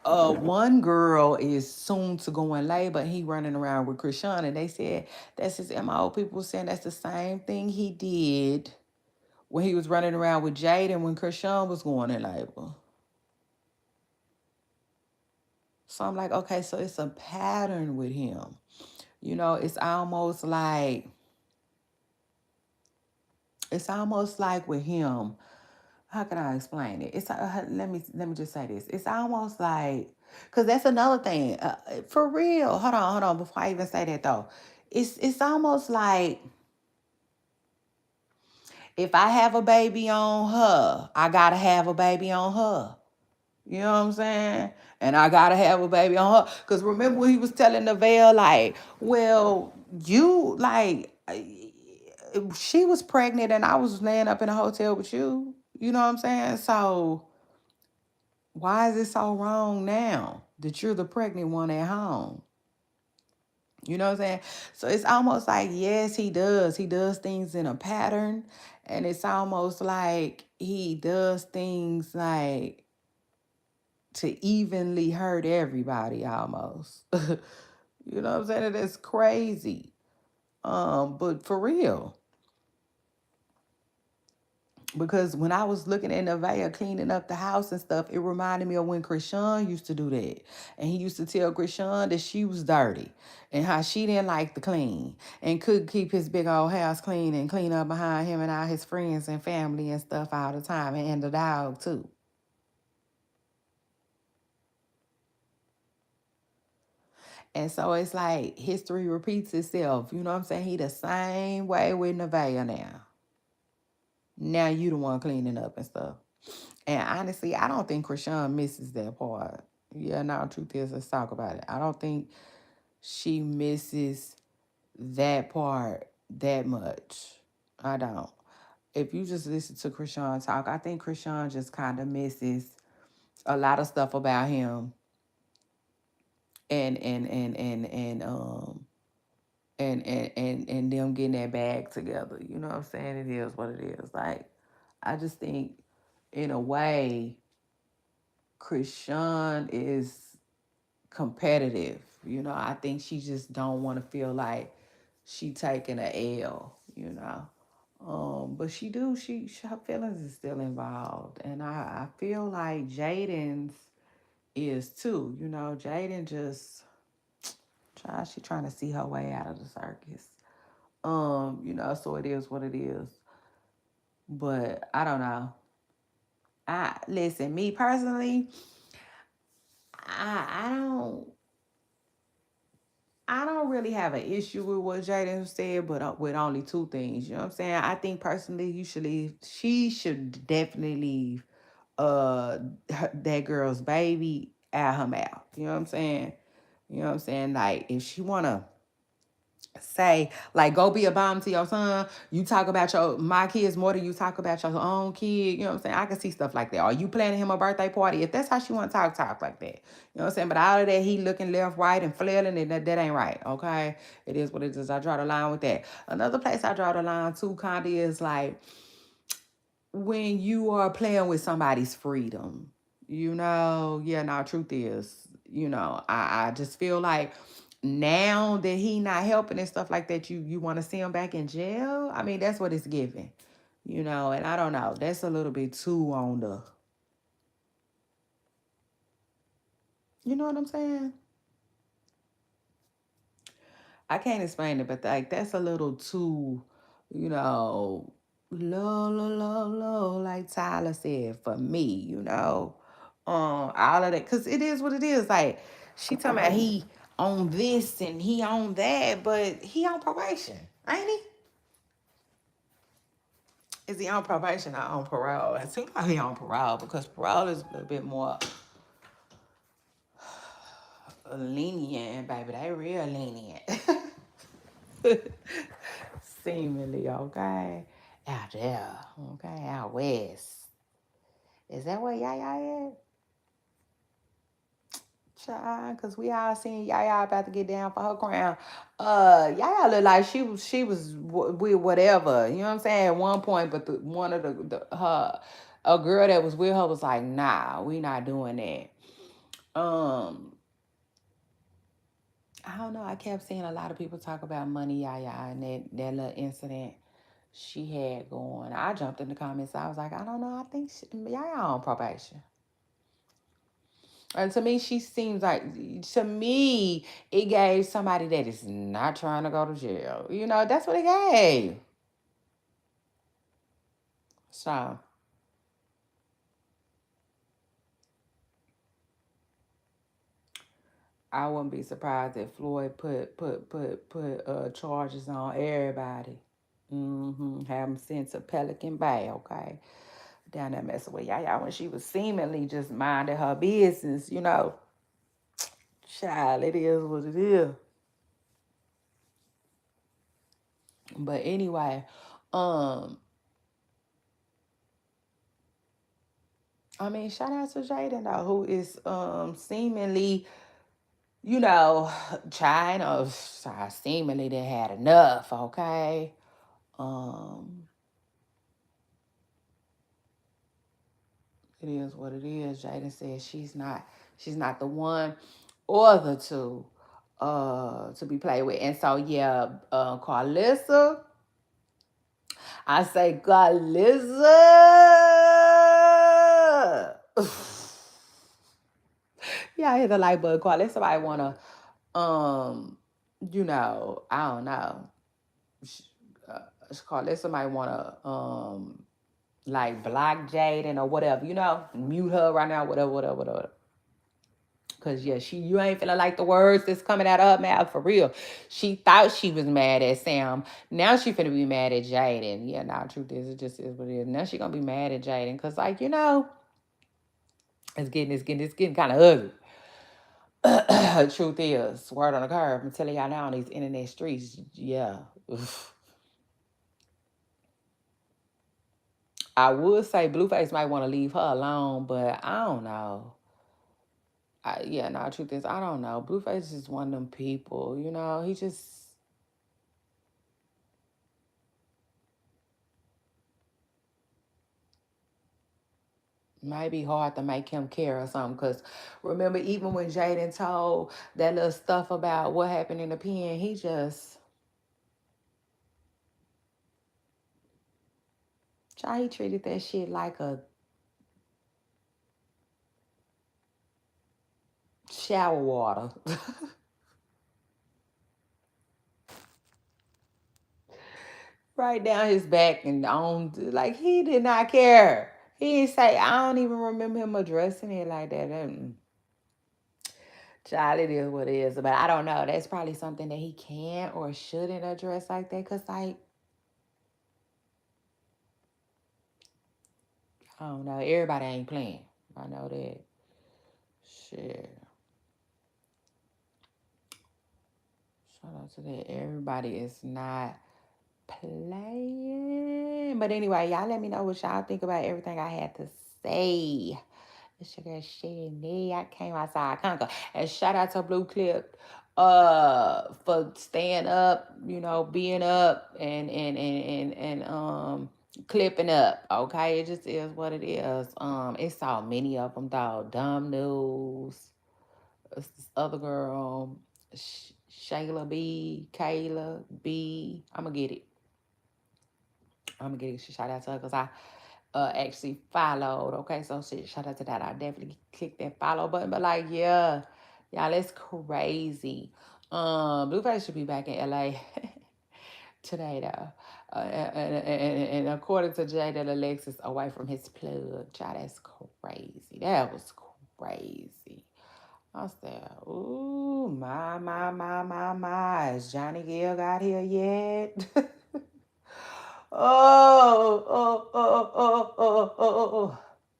one girl is soon to go in labor and he running around with Chrisean, and they said that's his MO. People saying that's the same thing he did when he was running around with Jaden when Chrisean was going in labor. So I'm like, okay, so it's a pattern with him. You know, it's almost like with him. How can I explain it? Let me just say this. It's almost like, cause that's another thing. For real. Hold on. Before I even say that though, it's almost like if I have a baby on her, I gotta have a baby on her. You know what I'm saying? And I gotta have a baby on her. Cause remember when he was telling Nevaeh, like, well, you like she was pregnant and I was laying up in a hotel with you. You know what I'm saying? So why is it so wrong now that you're the pregnant one at home? You know what I'm saying? So it's almost like, yes, he does. He does things in a pattern. And it's almost like he does things like to evenly hurt everybody almost. You know what I'm saying? That's crazy. But for real. Because when I was looking at Nevaeh cleaning up the house and stuff, it reminded me of when Chrisean used to do that. And he used to tell Chrisean that she was dirty and how she didn't like to clean and could keep his big old house clean and clean up behind him and all his friends and family and stuff all the time, and the dog too. And so it's like history repeats itself. You know what I'm saying? He the same way with Nevaeh now. Now you the one cleaning up and stuff. And honestly, I don't think Chrisean misses that part. Yeah, no, truth is, let's talk about it. I don't think she misses that part that much. I don't. If you just listen to Chrisean talk, I think Chrisean just kind of misses a lot of stuff about him and them getting that bag together. You know what I'm saying? It is what it is. Like, I just think in a way, Chrisean is competitive. You know, I think she just don't want to feel like she taking a L, you know. But she do, her feelings is still involved. And I feel like Jaden's is too. You know, Jaidyn just she trying to see her way out of the circus. You know, so it is what it is. But I don't know. I listen, me personally, I don't really have an issue with what Jaden said, but with only two things. You know what I'm saying? I think personally, you should leave. She should definitely leave that girl's baby out her mouth. You know what I'm saying? You know what I'm saying? Like if she wanna say like go be a bomb to your son, you talk about my kids more than you talk about your own kid. You know what I'm saying? I can see stuff like that. Are you planning him a birthday party? If that's how she want to talk like that. You know what I'm saying? But all of that, he looking left, right, and flailing, and that ain't right. Okay, it is what it is. I draw the line with that. Another place I draw the line too, kinda is like when you are playing with somebody's freedom. You know, yeah. Now, truth is, you know, I just feel like now that he not helping and stuff like that, you want to see him back in jail? I mean, that's what it's giving, and I don't know. That's a little bit too on the, you know what I'm saying? I can't explain it, but like that's a little too, low, low, low, low, like Tyler said for me, all of that, cause it is what it is. Like she talking about he on this and he on that, but he on probation, ain't he? Is he on probation or on parole? I think he on parole because parole is a little bit more lenient, baby. They real lenient. Seemingly, okay? Out there, okay? Out west. Is that where Yaya at? Child, because we all seen Yaya about to get down for her crown. Yaya looked like she was with whatever, you know what I'm saying, at one point, but one of a girl that was with her was like, nah, we not doing that. I don't know. I kept seeing a lot of people talk about Money Yaya and that little incident she had going. I jumped in the comments. I was like, I don't know. I think Yaya on probation. And to me, she seems like, to me, it gave somebody that is not trying to go to jail. That's what it gave. So, I wouldn't be surprised if Floyd put charges on everybody. Have them sent to Pelican Bay, okay? Down there messing with Yaya when she was seemingly just minding her business. Child, it is what it is. But anyway, I mean, shout out to Jaidyn though, who is seemingly, trying to seemingly they had enough, okay? Um it is what it is. Jaidyn says she's not the one or the two to be played with. And so yeah, Carlissa, I say Carlissa. Yeah, I hit the like button. Carlissa somebody wanna I don't know. Carlissa might wanna like block Jaidyn or whatever, mute her right now, whatever. Cause yeah, you ain't feeling like the words that's coming out of her mouth for real. She thought she was mad at Sam. Now she finna be mad at Jaidyn. Yeah, nah, truth is, it just is what it is. Now she gonna be mad at Jaidyn. Cause like, it's getting kind of ugly. Truth is, word on the curve. I'm telling y'all now on these internet streets, yeah. I would say Blueface might want to leave her alone, but I don't know. Truth is, I don't know. Blueface is one of them people, he just, might be hard to make him care or something. Because remember, even when Jaidyn told that little stuff about what happened in the pen, he treated that shit like a shower water. Right down his back and on, like, he did not care. He didn't say, I don't even remember him addressing it like that. Child, it is what it is. But I don't know. That's probably something that he can or shouldn't address like that. Because, like, I don't know. Everybody ain't playing. I know that. Shit. Shout out to that. Everybody is not playing. But anyway, y'all let me know what y'all think about everything I had to say. It's your girl Shady. I came outside conquer. And shout out to Blue Clip for staying up, being up and clipping up. Okay, it just is what it is. It's so many of them though. Dumb News. It's this other girl. Shayla B, Kayla B. I'm gonna get it. I'm gonna get it. Shout out to her because I actually followed. Okay, so shit, shout out to that. I definitely clicked that follow button. But like, yeah, y'all, it's crazy. Blueface should be back in LA today though. And according to Jaidyn, Alexis away from his plug. Child, that's crazy. That was crazy. I said, ooh, my. Is Johnny Gill got here yet? Oh.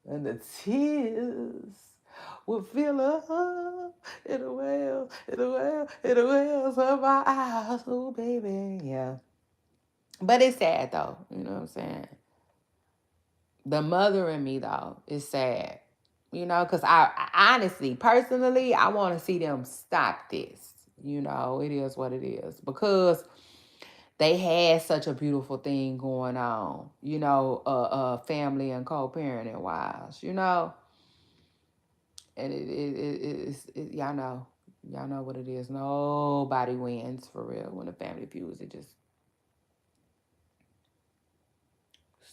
And the tears will fill up in the wells, in the wells of my eyes. Oh, baby. Yeah. But it's sad, though. You know what I'm saying? The mother in me, though, is sad. You know, because I honestly, personally, I want to see them stop this. You know, it is what it is. Because they had such a beautiful thing going on, you know, family and co-parenting wise, you know, and y'all know what it is. Nobody wins for real when the family feuds. It's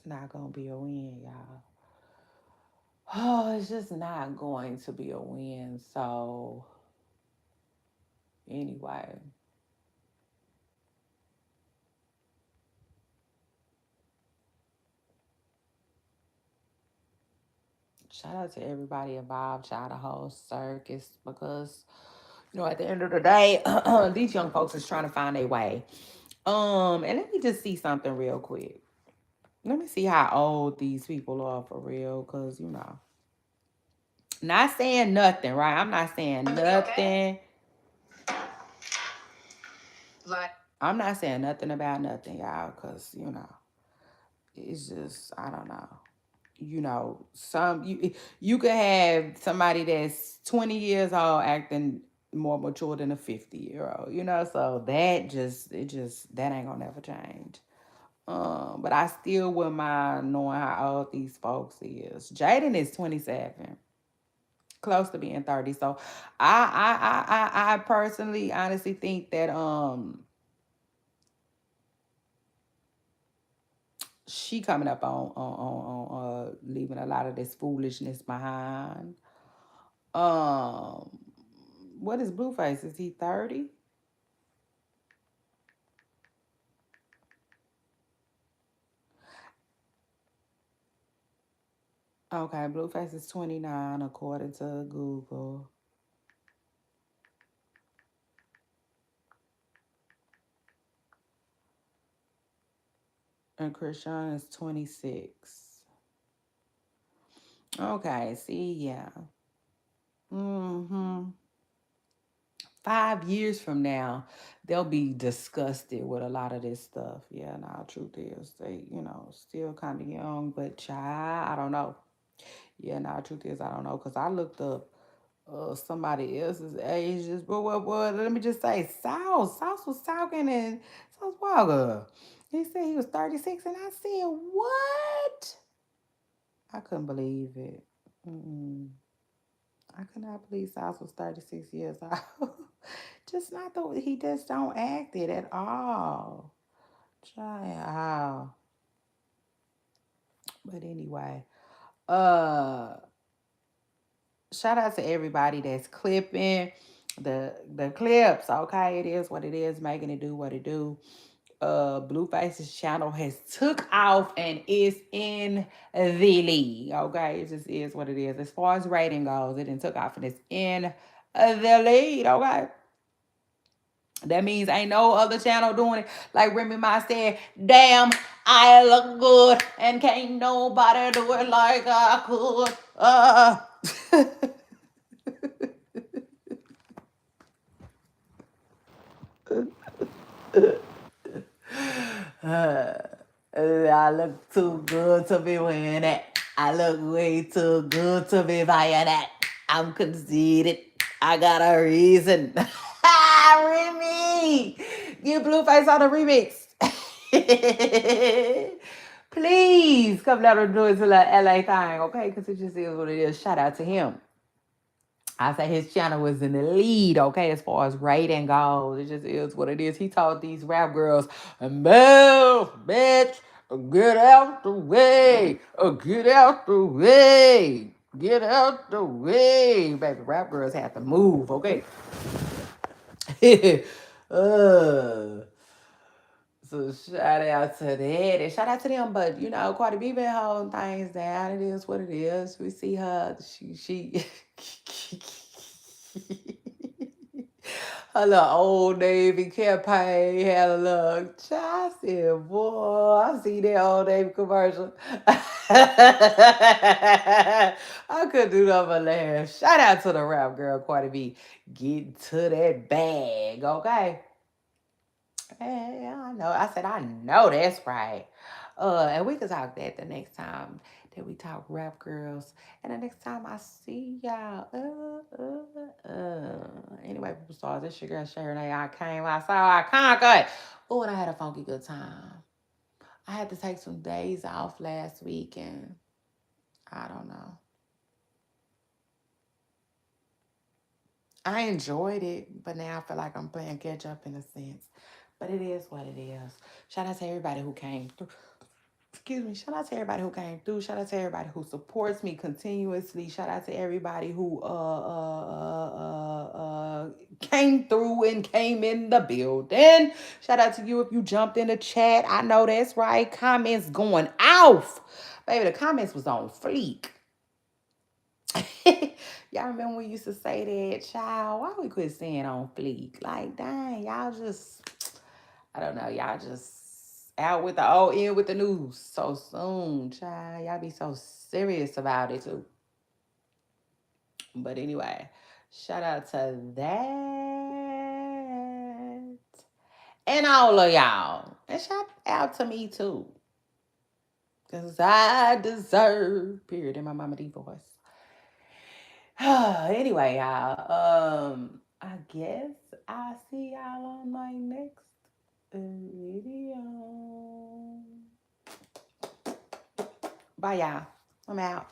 not gonna be a win, y'all. Oh, it's just not going to be a win. So anyway. Shout out to everybody involved, shout out the whole circus, because you know, at the end of the day, these young folks is trying to find their way. And let me just see something real quick. Let me see how old these people are for real, cause you know, not saying nothing, right? I'm not saying nothing. Like I'm not saying nothing about nothing, y'all, cause you know, it's just I don't know. You know, you could have somebody that's 20 years old acting more mature than a 50-year-old, you know, so that ain't gonna never change. But I still wouldn't mind knowing how old these folks is. Jaidyn is 27, close to being 30. So I personally honestly think that she coming up on leaving a lot of this foolishness behind. Um, what is Blueface? Is he 30? Okay, Blueface is 29 according to Google. And Chrisean is 26. Okay, see, yeah. Mm-hmm. 5 years from now, they'll be disgusted with a lot of this stuff. Yeah, now truth is they, you know, still kind of young, but child, I don't know. Yeah, now truth is I don't know, because I looked up somebody else's ages. But let me just say, Sauce was talking and Sauce Walker. He said he was 36, and I said, what? I couldn't believe it. Mm-mm. I could not believe Sauce was 36 years old. Just not the he just don't act it at all. Child. But anyway, uh shout out to everybody that's clipping the clips. Okay, it is what it is, making it do what it do. Blueface's channel has took off and is in the league. Okay, it just is what it is. As far as rating goes, it didn't took off and it's in the lead. Okay. That means ain't no other channel doing it. Like Remy Ma said, damn, I look good and can't nobody do it like I could. I look too good to be wearing it. I look way too good to be buying it. I'm conceited. I got a reason. Remy! Get Blueface on the remix. Please come let her do it to the LA thing, okay? Because it just is what it is. Shout out to him. I say his channel was in the lead, okay, as far as rating goes. It just is what it is. He told these rap girls, move, bitch, get out the way, get out the way, get out the way. Baby, rap girls have to move, okay? uh, so shout out to that and shout out to them. But you know, Cardi B been holding things down. It is what it is. We see her. She her little Old Navy campaign had a little. I said, boy, I see that Old Navy commercial. I couldn't do nothing but laugh. Shout out to the rap girl Cardi B. Get to that bag, okay? Yeah, I know. I said, I know that's right. And we can talk that the next time that we talk rap girls. And the next time I see y'all. Anyway, people stars, this your girl Sharon. I came, I saw, I conquered. Oh, and I had a funky good time. I had to take some days off last week, and I don't know. I enjoyed it, but now I feel like I'm playing catch up in a sense. But it is what it is. Shout out to everybody who came through. Excuse me. Shout out to everybody who came through. Shout out to everybody who supports me continuously. Shout out to everybody who came through and came in the building. Shout out to you if you jumped in the chat. I know that's right. Comments going off. Baby, the comments was on fleek. Y'all remember we used to say that, child? Why we quit saying on fleek? Like, dang, y'all just, I don't know, y'all just out with the old, in with the news so soon, child. Y'all be so serious about it too. But anyway, shout out to that and all of y'all, and shout out to me too, cause I deserve. Period. In my Mama D voice. Anyway, y'all. I guess I'll see y'all on my next video. Bye, y'all. I'm out.